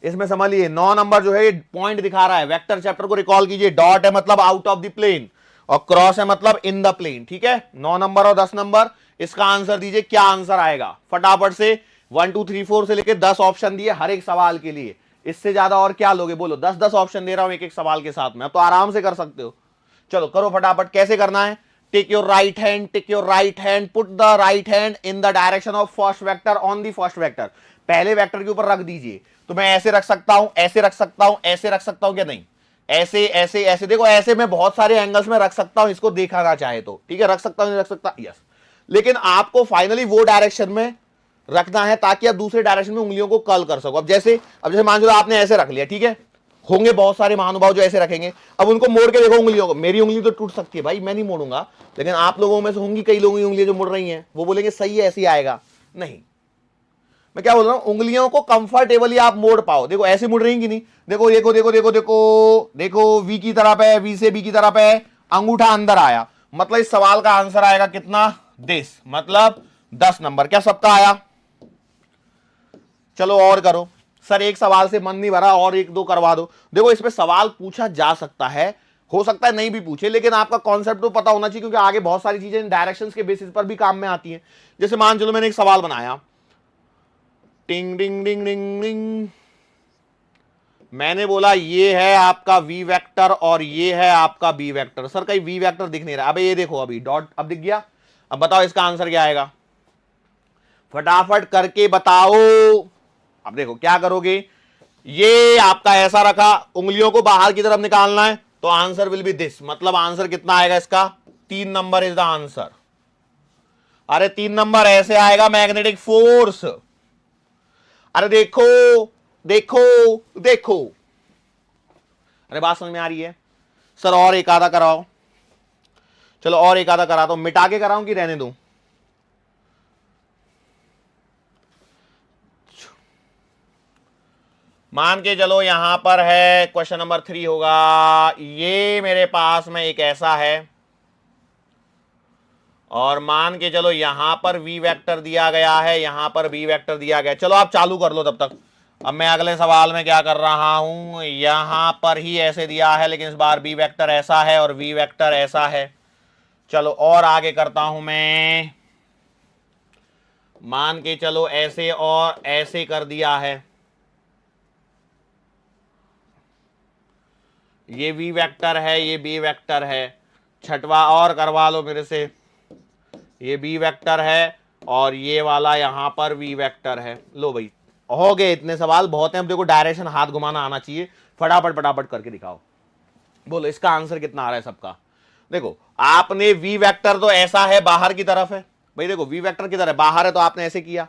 इसमें समझ लीजिए 9 नंबर जो है पॉइंट दिखा रहा है, वेक्टर चैप्टर को रिकॉल कीजिए, डॉट है मतलब आउट ऑफ द प्लेन और क्रॉस है मतलब इन द प्लेन, ठीक है। 9 नंबर और 10 नंबर, इसका आंसर दीजिए, क्या आंसर आएगा फटाफट से। 1 2 3 4 से लेकर 10 ऑप्शन दिए हर एक सवाल के लिए, इससे ज्यादा और क्या लोगे बोलो। 10 ऑप्शन दे रहा हूं एक एक सवाल के साथ में, अब तो आराम से कर सकते हो। चलो करो फटाफट, कैसे करना है। Take your right hand, take your right hand, put the right hand in the direction of first vector on the first vector, पहले वेक्टर के ऊपर रख दीजिए। तो मैं ऐसे रख सकता हूं, ऐसे रख सकता हूं, ऐसे रख सकता हूं, क्या नहीं, ऐसे ऐसे ऐसे, देखो ऐसे मैं बहुत सारे एंगल्स में रख सकता हूं, इसको देखा चाहे तो, ठीक है, रख सकता हूं, नहीं रख सकता, यस। लेकिन आपको फाइनली वो डायरेक्शन में रखना है ताकि आप दूसरे डायरेक्शन में उंगलियों को कर्ल कर सको। अब जैसे मान लो आपने ऐसे रख लिया, ठीक है, होंगे बहुत सारे महानुभाव जो ऐसे रखेंगे, अब उनको मोड़ के देखो उंगलियों को, मेरी उंगली तो टूट सकती है भाई, मैं नहीं मोड़ूंगा, लेकिन आप लोगों में से होंगी कई लोगों की उंगलियां जो मुड़ रही हैं, वो बोलेंगे सही है ऐसे ही आएगा, नहीं। मैं क्या बोल रहा हूं, उंगलियों को कंफर्टेबली आप मोड़ पाओ, देखो ऐसे मुड़ रही कि नहीं, देखो देखो देखो देखो देखो देखो, वी की तरफ है, वी से बी की तरफ है, अंगूठा अंदर आया, मतलब इस सवाल का आंसर आएगा कितना, 10, मतलब 10 नंबर। क्या सबका आया? चलो और करो सर, एक सवाल से मन नहीं भरा, और एक दो करवा दो। देखो इसमें सवाल पूछा जा सकता है, हो सकता है नहीं भी पूछे, लेकिन आपका कॉन्सेप्ट तो पता होना चाहिए, क्योंकि आगे बहुत सारी चीजें डायरेक्शंस के बेसिस पर भी काम में आती हैं। जैसे मान चलो मैंने एक सवाल बनाया, टिंग डिंग डिंग डिंग डिंग, मैंने बोला ये है आपका v वेक्टर और ये है आपका b वेक्टर। सर कहीं v वेक्टर दिख नहीं रहा, अबे ये देखो अभी डॉट अब दिख गया। अब बताओ इसका आंसर क्या आएगा, फटाफट करके बताओ। अब देखो क्या करोगे, ये आपका ऐसा रखा, उंगलियों को बाहर की तरफ निकालना है, तो आंसर विल बी दिस, मतलब आंसर कितना आएगा इसका, 3 नंबर इज द आंसर। अरे 3 नंबर ऐसे आएगा, मैग्नेटिक फोर्स। अरे देखो देखो देखो, अरे बात समझ में आ रही है? सर और एक आधा कराओ, चलो और एक आधा करा दो, मिटा के कराऊं कि रहने दूं? मान के चलो यहां पर है क्वेश्चन नंबर 3 होगा, ये मेरे पास में एक ऐसा है, और मान के चलो यहां पर v वेक्टर दिया गया है, यहां पर b वेक्टर दिया गया। चलो आप चालू कर लो तब तक। अब मैं अगले सवाल में क्या कर रहा हूं, यहां पर ही ऐसे दिया है, लेकिन इस बार b वेक्टर ऐसा है और v वेक्टर ऐसा है। चलो और आगे करता हूं मैं, मान के चलो ऐसे और ऐसे कर दिया है, ये v वेक्टर है, ये b वेक्टर है। छठवा और करवा लो मेरे से, ये b वेक्टर है और ये वाला यहां पर v वेक्टर है। लो भाई हो गए, इतने सवाल बहुत हैं। अब देखो डायरेक्शन हाथ घुमाना आना चाहिए, फटाफट फटाफट करके दिखाओ। बोलो इसका आंसर कितना आ रहा है सबका। देखो आपने v वेक्टर तो ऐसा है, बाहर की तरफ है भाई, देखो v वेक्टर की तरफ बाहर है, तो आपने ऐसे किया।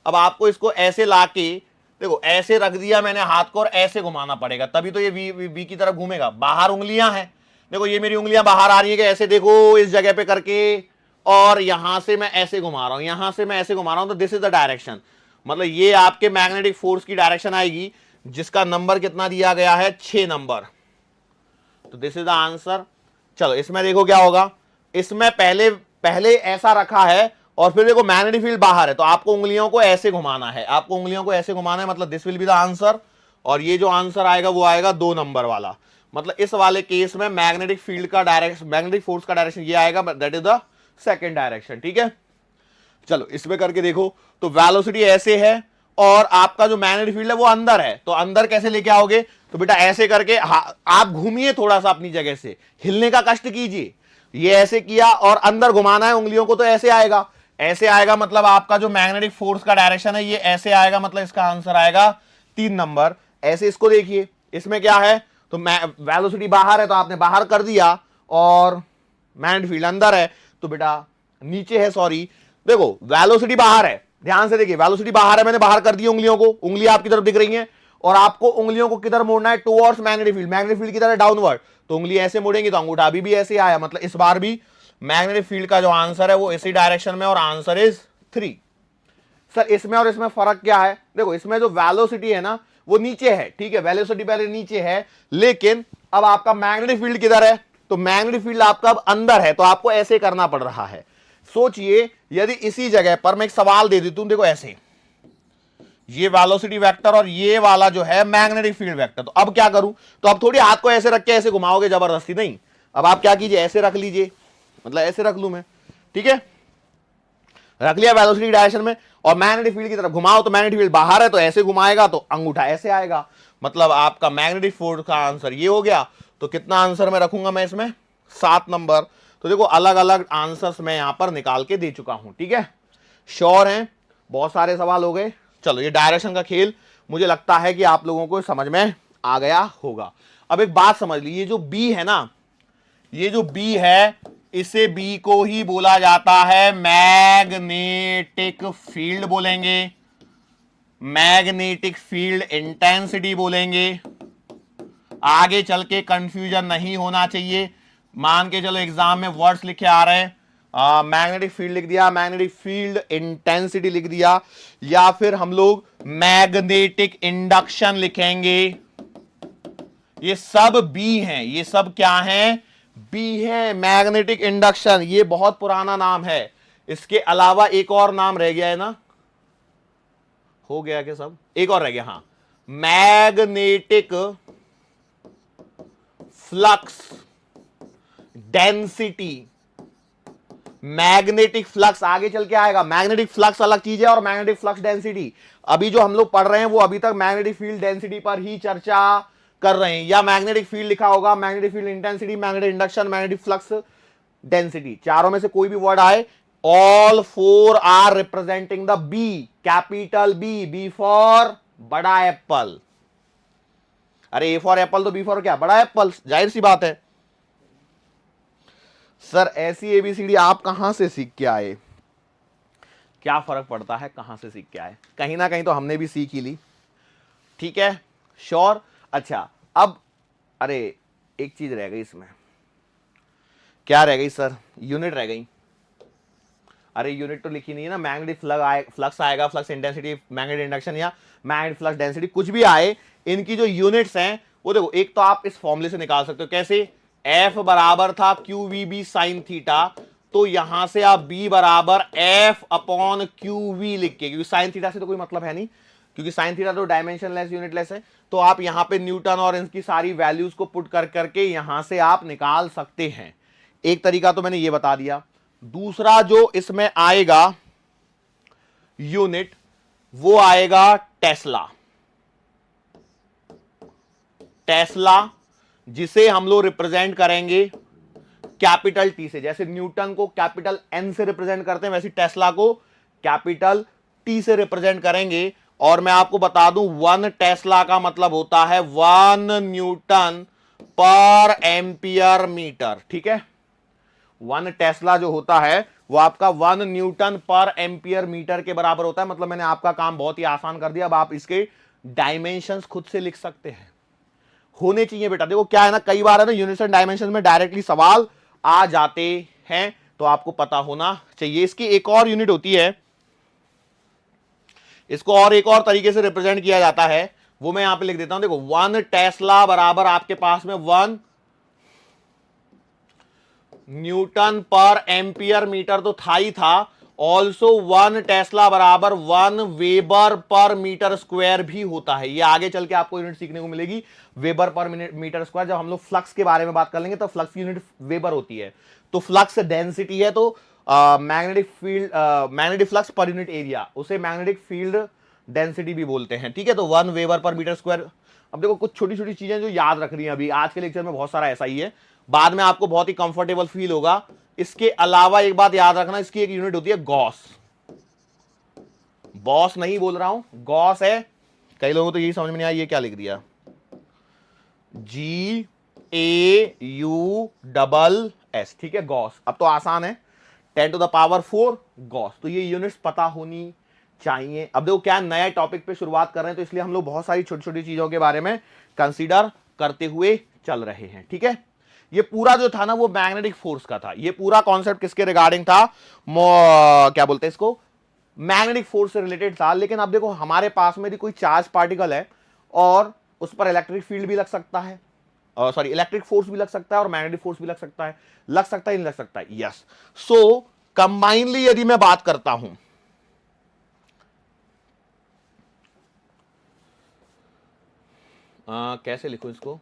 अब आपको इसको ऐसे लाके देखो ऐसे रख दिया मैंने हाथ को, और ऐसे घुमाना पड़ेगा, तभी तो ये v की तरफ घूमेगा। बाहर उंगलियां हैं, देखो ये मेरी उंगलियां बाहर आ रही है कि ऐसे, देखो इस जगह पे करके, और यहां से मैं ऐसे घुमा रहा हूं, यहां से मैं ऐसे घुमा रहा हूं, तो दिस इज द डायरेक्शन, मतलब ये आपके मैग्नेटिक फोर्स की डायरेक्शन आएगी, जिसका नंबर कितना दिया गया है, 6 नंबर। तो दिस इज द आंसर। चलो इसमें देखो क्या होगा, इसमें पहले पहले ऐसा रखा है, और फिर देखो मैग्नेटिक फील्ड बाहर है, तो आपको उंगलियों को ऐसे घुमाना है, आपको उंगलियों को ऐसे घुमाना है, मतलब this will be the answer. और ये जो आंसर आएगा वो आएगा 2 नंबर वाला, मतलब इस वाले केस में मैग्नेटिक फील्ड का डायरेक्शन, मैग्नेटिक फोर्स का डायरेक्शन ये आएगा, that is the second direction, ठीक है। चलो इसमें करके देखो, तो वेलोसिटी ऐसे है, और आपका जो मैग्नेटिक फील्ड है वो अंदर है, तो अंदर कैसे लेके आओगे, तो बेटा ऐसे करके आप घूमिए थोड़ा सा अपनी जगह से, हिलने का कष्ट कीजिए। ये ऐसे किया और अंदर घुमाना है उंगलियों को, तो ऐसे आएगा, ऐसे आएगा, मतलब आपका जो मैग्नेटिक फोर्स का डायरेक्शन है ये ऐसे आएगा, मतलब इसका आंसर आएगा 3 नंबर। ऐसे इसको देखिए, इसमें क्या है, तो वेलोसिटी बाहर है, तो आपने बाहर कर दिया, और मैग्नेटिक फील्ड अंदर है, तो बेटा नीचे है, सॉरी, देखो वेलोसिटी बाहर है, ध्यान से देखिए, वेलोसिटी बाहर है, मैंने बाहर कर दी उंगलियों को, उंगलियां आपकी तरफ दिख रही हैं, और आपको उंगलियों को किधर मोड़ना है, towards magnetic field, magnetic field की तरह डाउनवर्ड, तो उंगली ऐसे मुड़ेंगी, तो अंगूठा अभी भी ऐसे आया, मतलब इस बार भी मैग्नेटिक फील्ड का जो आंसर है वो इसी डायरेक्शन में, और आंसर इज 3। सर इसमें और इसमें फर्क क्या है? देखो इसमें जो वेलोसिटी है ना वो नीचे है, ठीक है, वेलोसिटी पहले नीचे है, लेकिन अब आपका मैग्नेटिक फील्ड किधर है? तो मैग्नेटिक फील्ड आपका अब अंदर है, तो आपको ऐसे करना पड़ रहा है। सोचिए यदि इसी जगह पर मैं एक सवाल दे देता हूं, देखो ऐसे, ये वेलोसिटी वेक्टर और ये वाला जो है मैग्नेटिक फील्ड वेक्टर, तो अब क्या करूं? तो अब थोड़ी हाथ को ऐसे रख के ऐसे घुमाओगे जबरदस्ती, नहीं, अब आप क्या कीजिए, ऐसे रख लीजिए, मतलब ऐसे रख लूं मैं, ठीक है, रख लिया वेलोसिटी डायरेक्शन में, और मैग्नेटिक फील्ड की तरफ घुमाओ तो मैग्नेटिक फील्ड बाहर है, तो ऐसे घुमाएगा तो अंगूठा ऐसे आएगा, मतलब आपका मैग्नेटिक फोर्स का आंसर ये हो गया। तो कितना आंसर मैं रखूंगा मैं इसमें? 7 नंबर। तो देखो अलग अलग आंसर्स मैं यहां पर निकाल के दे चुका हूं, ठीक है, श्योर हैं? बहुत सारे सवाल हो गए। चलो ये डायरेक्शन का खेल मुझे लगता है कि आप लोगों को समझ में आ गया होगा। अब एक बात समझ लीजिए, ये जो बी है ना, ये जो बी है, इसे बी को ही बोला जाता है मैग्नेटिक फील्ड बोलेंगे, मैग्नेटिक फील्ड इंटेंसिटी बोलेंगे। आगे चल के कंफ्यूजन नहीं होना चाहिए। मान के चलो एग्जाम में वर्ड्स लिखे आ रहे हैं, मैग्नेटिक फील्ड लिख दिया, मैग्नेटिक फील्ड इंटेंसिटी लिख दिया, या फिर हम लोग मैग्नेटिक इंडक्शन लिखेंगे। ये सब बी हैं, ये सब क्या हैं? बी है, मैग्नेटिक इंडक्शन। ये बहुत पुराना नाम है। इसके अलावा एक और नाम रह गया है ना, हो गया क्या सब? एक और रह गया, हाँ, magnetic flux density. Magnetic flux आगे चल के आएगा, मैग्नेटिक फ्लक्स अलग चीज है और मैग्नेटिक फ्लक्स डेंसिटी। अभी जो हम लोग पढ़ रहे हैं वो अभी तक मैग्नेटिक फील्ड डेंसिटी पर ही चर्चा कर रहे हैं, या मैग्नेटिक फील्ड लिखा होगा, magnetic field intensity, magnetic induction, magnetic flux density, चारों में से कोई भी वर्ड आए, all 4 are representing the B, capital B, B for बड़ा एप्पल। अरे ए फॉर एप्पल तो बी फॉर क्या? बड़ा एप्पल, जाहिर सी बात है। सर ऐसी एबीसीडी आप कहां से सीख के आए? क्या फर्क पड़ता है कहां से सीख के आए? कहीं ना कहीं तो हमने भी सीख ही ली, ठीक है, श्योर। अच्छा अब, अरे एक चीज रह गई इसमें, क्या रह गई सर? यूनिट रह गई। अरे यूनिट तो लिखी नहीं है ना, मैग्नेटिक फ्लक्स आएगा, फ्लक्स इंटेंसिटी, मैग्नेटिक इंडक्शन या मैग्नेटिक फ्लक्स डेंसिटी, कुछ भी आए, इनकी जो यूनिट्स हैं वो देखो, एक तो आप इस फॉर्मूले से निकाल सकते हो, कैसे? F बराबर था Q V B sine theta, तो यहां से आप B बराबर F अपॉन क्यू वी लिख के, क्योंकि साइन थीटा से तो कोई मतलब है नहीं, क्योंकि साइन थीटा तो डायमेंशनलेस यूनिटलेस है, तो आप यहां पे न्यूटन और इनकी सारी वैल्यूज को पुट कर करके यहां से आप निकाल सकते हैं। एक तरीका तो मैंने ये बता दिया। दूसरा जो इसमें आएगा यूनिट, वो आएगा टेस्ला। टेस्ला जिसे हम लोग रिप्रेजेंट करेंगे कैपिटल टी से, जैसे न्यूटन को कैपिटल एन से रिप्रेजेंट करते हैं, वैसे टेस्ला को कैपिटल टी से रिप्रेजेंट करेंगे। और मैं आपको बता दूं, 1 टेस्ला का मतलब होता है 1 न्यूटन पर एम्पियर मीटर, ठीक है। 1 टेस्ला जो होता है वो आपका 1 न्यूटन पर एम्पियर मीटर के बराबर होता है। मतलब मैंने आपका काम बहुत ही आसान कर दिया। अब आप इसके डायमेंशंस खुद से लिख सकते हैं, होने चाहिए बेटा। देखो क्या है ना, कई बार है ना यूनिट्स एंड डायमेंशन में डायरेक्टली सवाल आ जाते हैं, तो आपको पता होना चाहिए। इसकी एक और यूनिट होती है, इसको और एक और तरीके से रिप्रेजेंट किया जाता है, वो मैं यहां पे लिख देता हूं। देखो 1 टेस्ला बराबर आपके पास में 1 न्यूटन पर एम्पियर मीटर तो था ही था, ऑल्सो 1 टेस्ला बराबर 1 वेबर पर मीटर स्क्वायर भी होता है। ये आगे चल के आपको यूनिट सीखने को मिलेगी, वेबर पर मीटर स्क्वायर। जब हम लोग फ्लक्स के बारे में बात कर लेंगे तो फ्लक्स की यूनिट वेबर होती है, तो फ्लक्स डेंसिटी है, तो magnetic field, magnetic flux per unit area, उसे मैग्नेटिक फील्ड डेंसिटी भी बोलते हैं, ठीक है। तो 1 वेबर पर मीटर स्क्वायर। अब देखो कुछ छोटी छोटी चीजें जो याद रख रही हैं, अभी आज के लेक्चर में बहुत सारा ऐसा ही है, बाद में आपको बहुत ही कंफर्टेबल फील होगा। इसके अलावा एक बात याद रखना, इसकी एक यूनिट होती है गॉस। बॉस नहीं बोल रहा हूं, गॉस है। कई लोगों को तो यही समझ में नहीं आया ये क्या लिख दिया, GAUSS, ठीक है, गॉस। अब तो आसान है, 10 टू द पावर 4 गॉस। तो ये यूनिट्स पता होनी चाहिए। अब देखो क्या नया टॉपिक पे शुरुआत कर रहे हैं, तो इसलिए हम लोग बहुत सारी छोटी छोटी चीजों के बारे में कंसीडर करते हुए चल रहे हैं, ठीक है। ये पूरा जो था ना वो मैग्नेटिक फोर्स का था। ये पूरा कॉन्सेप्ट किसके रिगार्डिंग था? क्या बोलते हैं इसको, मैग्नेटिक फोर्स से रिलेटेड था। लेकिन अब देखो हमारे पास में यदि कोई चार्ज पार्टिकल है और उस पर इलेक्ट्रिक फील्ड भी लग सकता है, सॉरी इलेक्ट्रिक फोर्स भी लग सकता है और मैग्नेटिक फोर्स भी लग सकता है, नहीं लग सकता है, यस। सो कंबाइनली यदि मैं बात करता हूं, कैसे लिखूं इसको,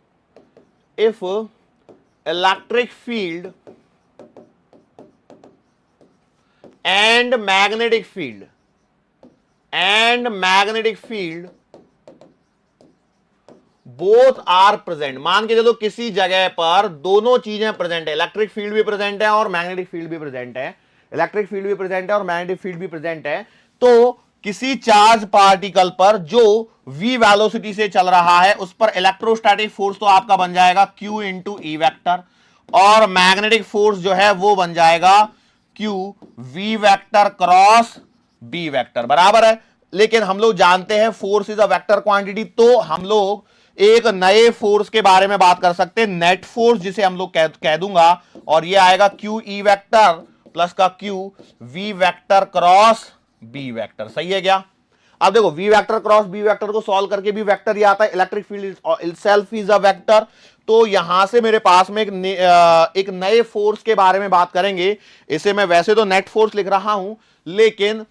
if electric field and magnetic field both are present, मान के चलो किसी जगह पर दोनों चीजें प्रेजेंट है, इलेक्ट्रिक फील्ड भी प्रेजेंट है और मैग्नेटिक फील्ड भी प्रेजेंट है, इलेक्ट्रिक फील्ड भी प्रेजेंट है और मैग्नेटिक फील्ड भी प्रेजेंट है, तो किसी चार्ज पार्टिकल पर जो v वेलोसिटी से चल रहा है उस पर इलेक्ट्रोस्टैटिक फोर्स तो आपका बन जाएगा q इंटू ई वेक्टर, और मैग्नेटिक फोर्स जो है वो बन जाएगा q v vector cross b vector, बराबर है। लेकिन हम लोग जानते हैं force is a vector quantity, तो हम लोग एक नए फोर्स के बारे में बात कर सकते हैं, नेट फोर्स, जिसे हम लोग कह दूंगा, और ये आएगा क्यू ई वेक्टर प्लस का Q V vector cross B vector, सही है क्या। अब देखो V vector cross B vector को सॉल्व करके भी वेक्टर ये आता है, electric field itself is a vector, तो यहां से मेरे पास में एक नए फोर्स के बारे में बात करेंगे। इसे मैं वैसे तो नेट फोर्स लिख रहा हूं, लेकिन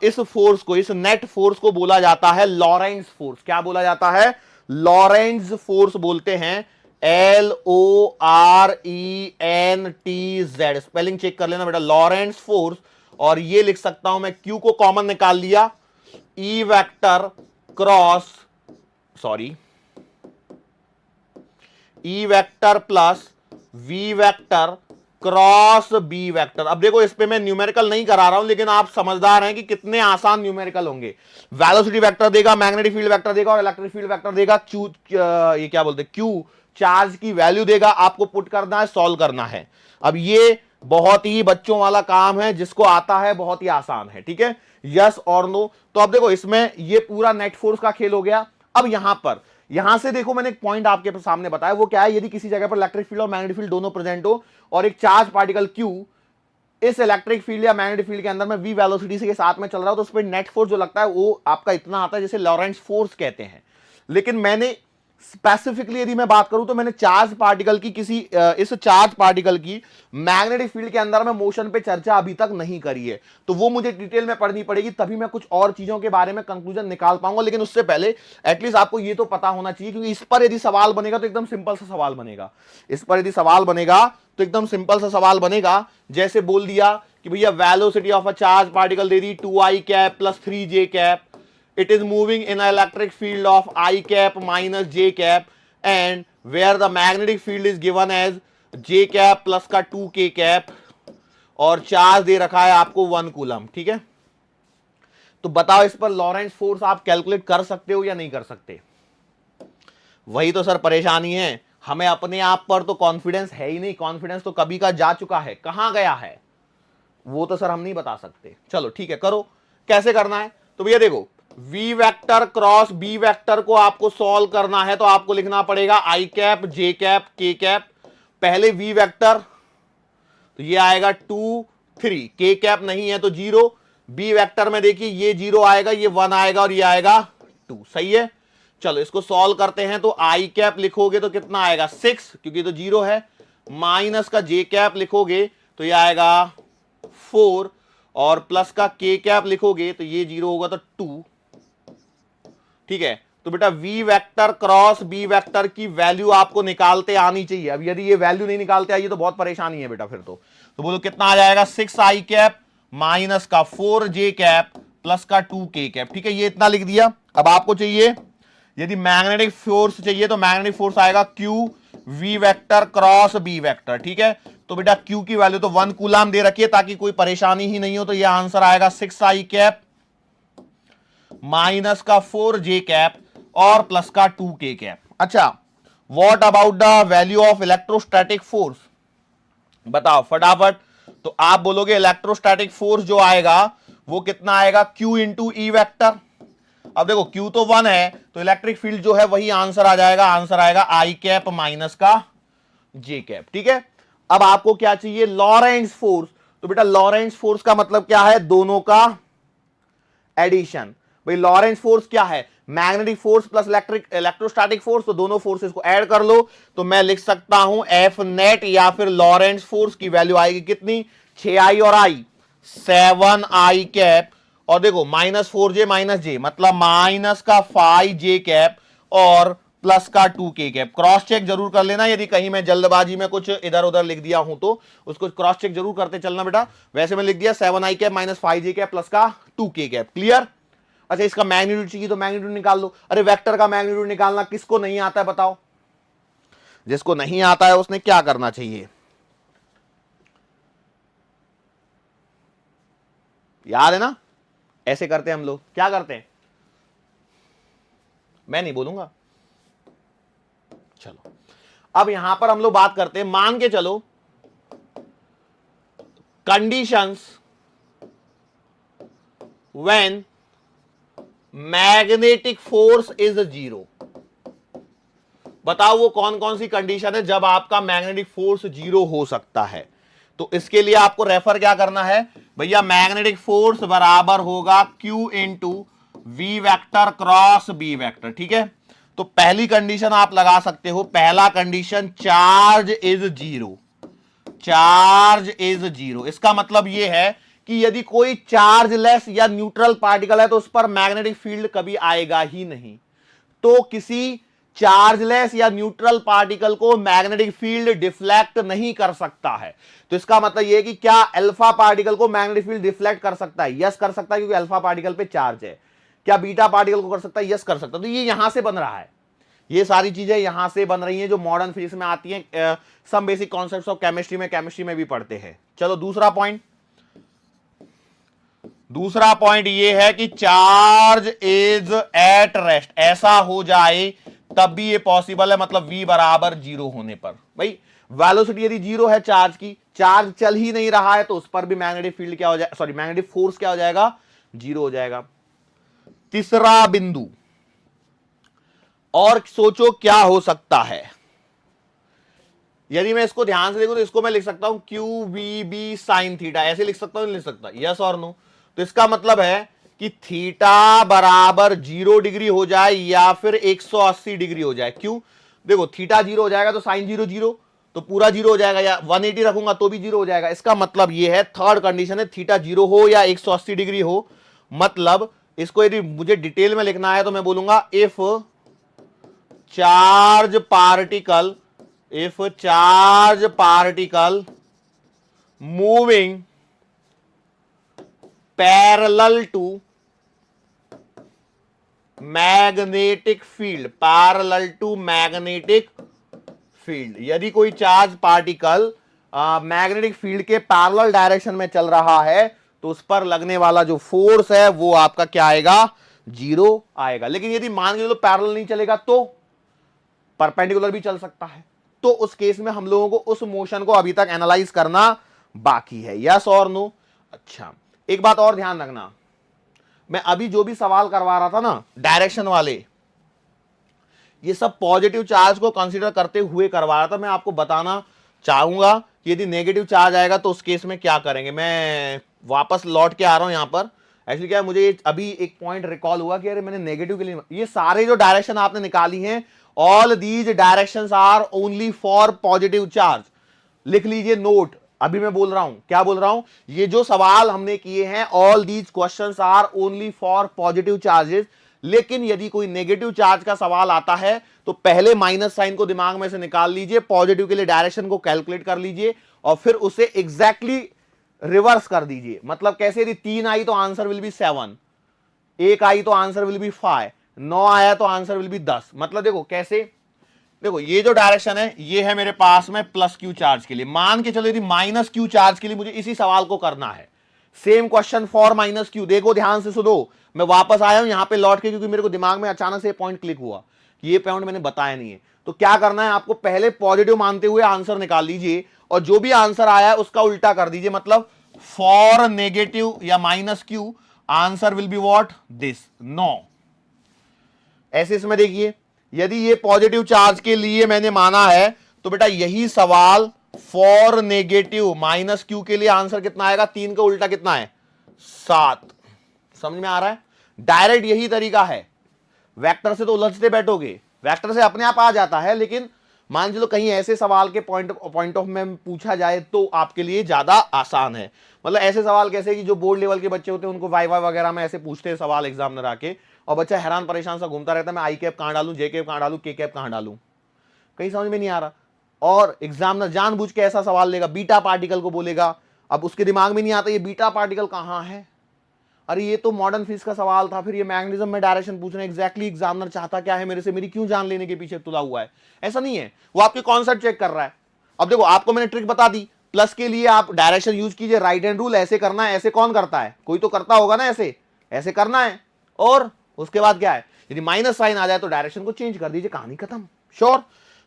इस फोर्स को, इस नेट फोर्स को बोला जाता है लॉरेंट्ज फोर्स। क्या बोला जाता है, लॉरेंट्ज फोर्स बोलते हैं, LORENTZ, स्पेलिंग चेक कर लेना बेटा, लॉरेंट्ज फोर्स। और ये लिख सकता हूं मैं, Q को कॉमन निकाल लिया, E vector cross, sorry E vector plus V vector cross B vector. अब देखो इस पे मैं न्यूमेरिकल नहीं करा रहा हूं, लेकिन आप समझदार हैं कि कितने आसान न्यूमेरिकल होंगे। वेलोसिटी वेक्टर देगा, मैग्नेटिक फील्ड वेक्टर देगा और इलेक्ट्रिक फील्ड वेक्टर देगा, क्यू ये क्या बोलते हैं, क्यू चार्ज की वैल्यू देगा, आपको पुट करना है, सॉल्व करना है। अब ये बहुत ही बच्चों वाला काम है, जिसको आता है बहुत ही आसान है, ठीक है, यस और नो। तो अब देखो इसमें ये पूरा नेट फोर्स का खेल हो गया। अब यहां से देखो मैंने एक पॉइंट आपके सामने बताया, वो क्या है, यदि किसी जगह पर इलेक्ट्रिक फील्ड और मैग्नेटिक फील्ड दोनों प्रेजेंट हो और एक चार्ज पार्टिकल Q इस इलेक्ट्रिक फील्ड या मैग्नेटिक फील्ड के अंदर में v वेलोसिटी से साथ में चल रहा हो, तो उस पर नेट फोर्स जो लगता है वो आपका इतना आता है, जिसे लॉरेंट्ज फोर्स कहते हैं। लेकिन मैंने स्पेसिफिकली यदि मैं बात करूं तो मैंने चार्ज पार्टिकल की इस चार्ज पार्टिकल की मैग्नेटिक फील्ड के अंदर में मोशन पे चर्चा अभी तक नहीं करी है, तो वो मुझे डिटेल में पढ़नी पड़ेगी, तभी मैं कुछ और चीजों के बारे में कंक्लूजन निकाल पाऊंगा। लेकिन उससे पहले एटलीस्ट आपको ये तो पता होना चाहिए, क्योंकि इस पर यदि सवाल बनेगा तो एकदम सिंपल सा सवाल बनेगा। इस पर यदि सवाल बनेगा तो एकदम सिंपल सा सवाल बनेगा, जैसे बोल दिया कि भैया velocity of a charge particle they the 2i cap plus 3j cap, it is moving in an electric field of I cap minus j cap, and where the magnetic field is given as j cap plus का 2k cap, और charge दे रखा है आपको 1 coulomb, ठीक है। तो बताओ इस पर लॉरेंट्ज फोर्स आप कैलकुलेट कर सकते हो या नहीं कर सकते। वही तो सर परेशानी है, हमें अपने आप पर तो कॉन्फिडेंस है ही नहीं, कॉन्फिडेंस तो कभी का जा चुका है, कहां गया है वो तो सर हम नहीं बता सकते। चलो ठीक है, करो, कैसे करना है। तो भैया देखो v vector cross b vector को आपको सॉल्व करना है, तो आपको लिखना पड़ेगा i cap j cap k cap. पहले v वेक्टर, तो ये आएगा 2 3, k कैप नहीं है तो 0, b वेक्टर में देखिए ये 0 आएगा, ये 1 आएगा और ये आएगा 2, सही है। चलो इसको सॉल्व करते हैं, तो i कैप लिखोगे तो कितना आएगा 6, क्योंकि तो 0 है, माइनस का j कैप लिखोगे तो ये आएगा 4, और प्लस का k कैप लिखोगे तो ये 0 होगा तो 2, ठीक है। तो बेटा v vector cross b vector की वैल्यू आपको निकालते आनी चाहिए। अब यदि ये वैल्यू नहीं निकालते आई तो बहुत परेशानी है बेटा फिर तो बोलो कितना आ जाएगा, 6i कैप माइनस का 4j कैप प्लस का 2k कैप, ठीक है, ये इतना लिख दिया। अब आपको चाहिए, यदि मैग्नेटिक फोर्स चाहिए तो मैग्नेटिक फोर्स आएगा q v vector cross b vector, ठीक है। तो बेटा q की वैल्यू तो 1 कूलम दे रखी है, ताकि कोई परेशानी ही नहीं हो, तो ये आंसर आएगा 6i कैप माइनस का 4j कैप और प्लस का 2k कैप। अच्छा, what about the value of electrostatic force, बताओ फटाफट। तो आप बोलोगे इलेक्ट्रोस्टैटिक फोर्स जो आएगा वो कितना आएगा, q इंटू ई वेक्टर। अब देखो q तो 1 है, तो इलेक्ट्रिक फील्ड जो है वही आंसर आ जाएगा, आंसर आएगा i कैप माइनस का j कैप, ठीक है। अब आपको क्या चाहिए, लॉरेंट्ज फोर्स। तो बेटा लॉरेंट्ज फोर्स का मतलब क्या है, दोनों का एडिशन। भाई लॉरेंस फोर्स क्या है, magnetic force plus electrostatic force, तो दोनों फोर्सेस को ऐड कर लो तो मैं लिख सकता हूं एफ नेट या फिर लॉरेंस फोर्स की वैल्यू आएगी कितनी, 6i और i 7i कैप, और देखो -4j -j मतलब माइनस का 5j कैप और प्लस का 2k कैप। क्रॉस चेक जरूर कर लेना, यदि कहीं मैं जल्दबाजी में कुछ इधर उधर लिख दिया हूं तो उसको क्रॉस चेक जरूर करते चलना बेटा। वैसे मैं लिख दिया 7i cap -5j cap plus का 2k कैप। क्लियर। अच्छा इसका मैग्नीट्यूड चाहिए तो मैग्नीट्यूड निकाल लो। अरे वेक्टर का मैग्नीट्यूड निकालना किसको नहीं आता है बताओ, जिसको नहीं आता है उसने क्या करना चाहिए, याद है ना, ऐसे करते हैं हम लोग, क्या करते हैं, मैं नहीं बोलूंगा। चलो अब यहां पर हम लोग बात करते हैं, मान के चलो conditions when magnetic force is 0। बताओ वो कौन कौन सी कंडीशन है जब आपका मैग्नेटिक फोर्स 0 हो सकता है। तो इसके लिए आपको रेफर क्या करना है भैया, मैग्नेटिक फोर्स बराबर होगा Q into V vector cross B vector. ठीक है, तो पहली कंडीशन आप लगा सकते हो, पहला condition charge is 0, charge is 0। इसका मतलब यह है कि यदि कोई चार्जलेस या न्यूट्रल पार्टिकल है तो उस पर मैग्नेटिक फील्ड कभी आएगा ही नहीं। तो किसी चार्जलेस या न्यूट्रल पार्टिकल को मैग्नेटिक फील्ड डिफ्लेक्ट नहीं कर सकता है। तो इसका मतलब यह है कि क्या अल्फा पार्टिकल को मैग्नेटिक फील्ड डिफ्लेक्ट कर सकता है, यस कर सकता है क्योंकि अल्फा पार्टिकल पे चार्ज है। क्या बीटा पार्टिकल को कर सकता है, यस कर सकता है। तो ये यहां से बन रहा है, ये सारी चीजें यहां से बन रही हैं जो मॉडर्न फिजिक्स में आती हैं, some basic concepts of chemistry में भी पढ़ते हैं। चलो दूसरा पॉइंट ये है कि चार्ज इज एट रेस्ट, ऐसा हो जाए तब भी ये पॉसिबल है, मतलब v बराबर 0 होने पर। भाई वेलोसिटी यदि 0 है चार्ज की, चार्ज चल ही नहीं रहा है तो उस पर भी मैग्नेटिक फील्ड क्या हो जाएगा, सॉरी मैग्नेटिक फोर्स क्या हो जाएगा, 0 हो जाएगा। तीसरा बिंदु, और सोचो क्या हो सकता है, यदि मैं इसको ध्यान से देखूं तो इसको मैं लिख सकता हूं Q V B sine theta, ऐसे लिख सकता हूं, नहीं लिख सकता, यस और नो। तो इसका मतलब है कि थीटा बराबर 0 डिग्री हो जाए या फिर 180 डिग्री हो जाए। क्यों, देखो थीटा 0 हो जाएगा तो साइन 0 0, तो पूरा 0 हो जाएगा, या 180 रखूंगा तो भी 0 हो जाएगा। इसका मतलब यह है, थर्ड कंडीशन है, थीटा 0 हो या 180 डिग्री हो। मतलब इसको यदि मुझे डिटेल में लिखना है तो मैं बोलूंगा if charge particle moving parallel to magnetic field, यदि कोई चार्ज पार्टिकल मैग्नेटिक फील्ड के पैरेलल डायरेक्शन में चल रहा है तो उस पर लगने वाला जो फोर्स है वो आपका क्या आएगा, 0 आएगा। लेकिन यदि मान के चलो पैरेलल नहीं चलेगा तो परपेंडिकुलर भी चल सकता है, तो उस केस में हम लोगों को उस मोशन को अभी तक एनालाइज करना बाकी है, यस और नो। अच्छा एक बात और ध्यान रखना, मैं अभी जो भी सवाल करवा रहा था ना डायरेक्शन वाले, ये सब पॉजिटिव चार्ज को कंसीडर करते हुए करवा रहा था। मैं आपको बताना चाहूंगा कि यदि नेगेटिव चार्ज आएगा तो उस केस में क्या करेंगे। मैं वापस लौट के आ रहा हूं यहां पर, एक्चुअली क्या है, मुझे अभी एक पॉइंट रिकॉल हुआ कि अरे मैंने नेगेटिव के लिए, ये सारे जो डायरेक्शन आपने निकाली हैं, all these directions are only for positive charge. लिख लीजिए नोट, अभी मैं बोल रहा हूं, क्या बोल रहा हूं, ये जो सवाल हमने किए हैं all these questions are only for positive charges. लेकिन यदि कोई नेगेटिव चार्ज का सवाल आता है तो पहले माइनस साइन को दिमाग में से निकाल लीजिए, पॉजिटिव के लिए डायरेक्शन को कैलकुलेट कर लीजिए और फिर उसे एग्जैक्टली रिवर्स कर दीजिए। मतलब कैसे, यदि 3 आई तो आंसर विल बी 7, 1 आई तो आंसर विल बी 5, 9 आया तो आंसर विल बी 10। मतलब देखो कैसे, देखो ये जो डायरेक्शन है ये है मेरे पास में प्लस क्यू चार्ज के लिए, मान के चलो यदि माइनस क्यू चार्ज के लिए मुझे इसी सवाल को करना है, same question for minus Q. देखो ध्यान से सुनो, मैं वापस आया हूं यहां पे लौट के क्योंकि मेरे को दिमाग में अचानक से पॉइंट क्लिक हुआ कि ये पॉइंट मैंने बताया नहीं है। तो क्या करना है आपको, पहले पॉजिटिव मानते हुए आंसर निकाल लीजिए और जो भी आंसर आया है उसका उल्टा कर दीजिए। मतलब फॉर नेगेटिव या minus Q answer will be what, this 9। ऐसे इसमें देखिए, यदि ये पॉजिटिव चार्ज के लिए मैंने माना है तो बेटा यही सवाल फॉर नेगेटिव माइनस क्यू के लिए आंसर कितना आएगा, 3 का उल्टा कितना है, 7। समझ में आ रहा है? डायरेक्ट यही तरीका है। वेक्टर से तो उलझते बैठोगे, वेक्टर से अपने आप आ जाता है, लेकिन मान लो कहीं ऐसे सवाल के पॉइंट ऑफ में पूछा जाए तो आपके लिए ज्यादा आसान है। मतलब ऐसे सवाल कैसे कि जो बोर्ड लेवल के बच्चे होते हैं उनको वाई वगैरह में ऐसे पूछते हैं सवाल एग्जामिनर आके, और बच्चा हैरान परेशान सा घूमता रहता है, मैं आई कैप कहां डालूं, जे कैप कहां डालूं, के कैप कहां डालूं, कहीं समझ में नहीं आ रहा। और एग्जामिनर जानबूझ के ऐसा सवाल लेगा, बीटा पार्टिकल को बोलेगा, अब उसके दिमाग में नहीं आता ये बीटा पार्टिकल कहां है, अरे ये तो मॉडर्न फिजिक्स का सवाल था, फिर ये मैग्नेटिज्म में डायरेक्शन पूछ रहे हैं, एग्जैक्टली एग्जामिनर चाहता क्या है मेरे से, मेरी क्यों जान लेने के पीछे तुला हुआ है। ऐसा नहीं है, वो आपके कॉन्सेप्ट चेक कर रहा है। अब देखो आपको मैंने ट्रिक बता दी, प्लस के लिए आप डायरेक्शन यूज कीजिए, राइट हैंड रूल ऐसे करना है, ऐसे कौन करता है, कोई तो करता होगा ना, ऐसे ऐसे करना है, और उसके बाद क्या है, यदि माइनस साइन आ जाए तो डायरेक्शन को चेंज कर दीजिए, कहानी खत्म। श्योर।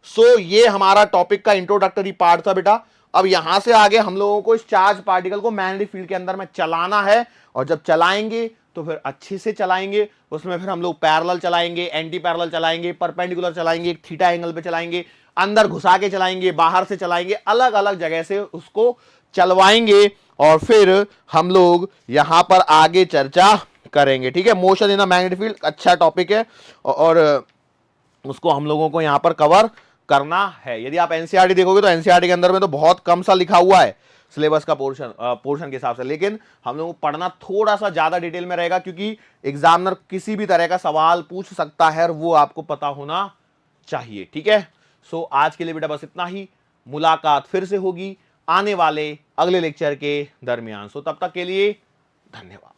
सो ये हमारा टॉपिक का इंट्रोडक्टरी पार्ट था बेटा। अब यहां से आगे हम लोगों को इस चार्ज पार्टिकल को मैग्नेटिक फील्ड के अंदर में चलाना है, और जब चलाएंगे तो फिर अच्छे से चलाएंगे, उसमें फिर हम लोग पैरेलल चलाएंगे, एंटी पैरेलल चलाएंगे, परपेंडिकुलर चलाएंगे, एक थीटा एंगल पे चलाएंगे, अंदर घुसा के चलाएंगे, बाहर से चलाएंगे, अलग अलग जगह से उसको चलवाएंगे, और फिर हम लोग यहां पर आगे चर्चा करेंगे। ठीक है, motion in a magnetic field अच्छा टॉपिक है, और उसको हम लोगों को यहां पर कवर करना है। यदि आप एनसीईआरटी देखोगे तो एनसीईआरटी के अंदर में तो बहुत कम सा लिखा हुआ है सिलेबस का पोर्शन के हिसाब से, लेकिन हम लोगों को पढ़ना थोड़ा सा ज्यादा डिटेल में रहेगा, क्योंकि एग्जामिनर किसी भी तरह का सवाल पूछ सकता है और वो आपको पता होना चाहिए। ठीक है, सो आज के लिए बेटा बस इतना ही, मुलाकात फिर से होगी आने वाले अगले लेक्चर के दरमियान। सो तब तक के लिए धन्यवाद।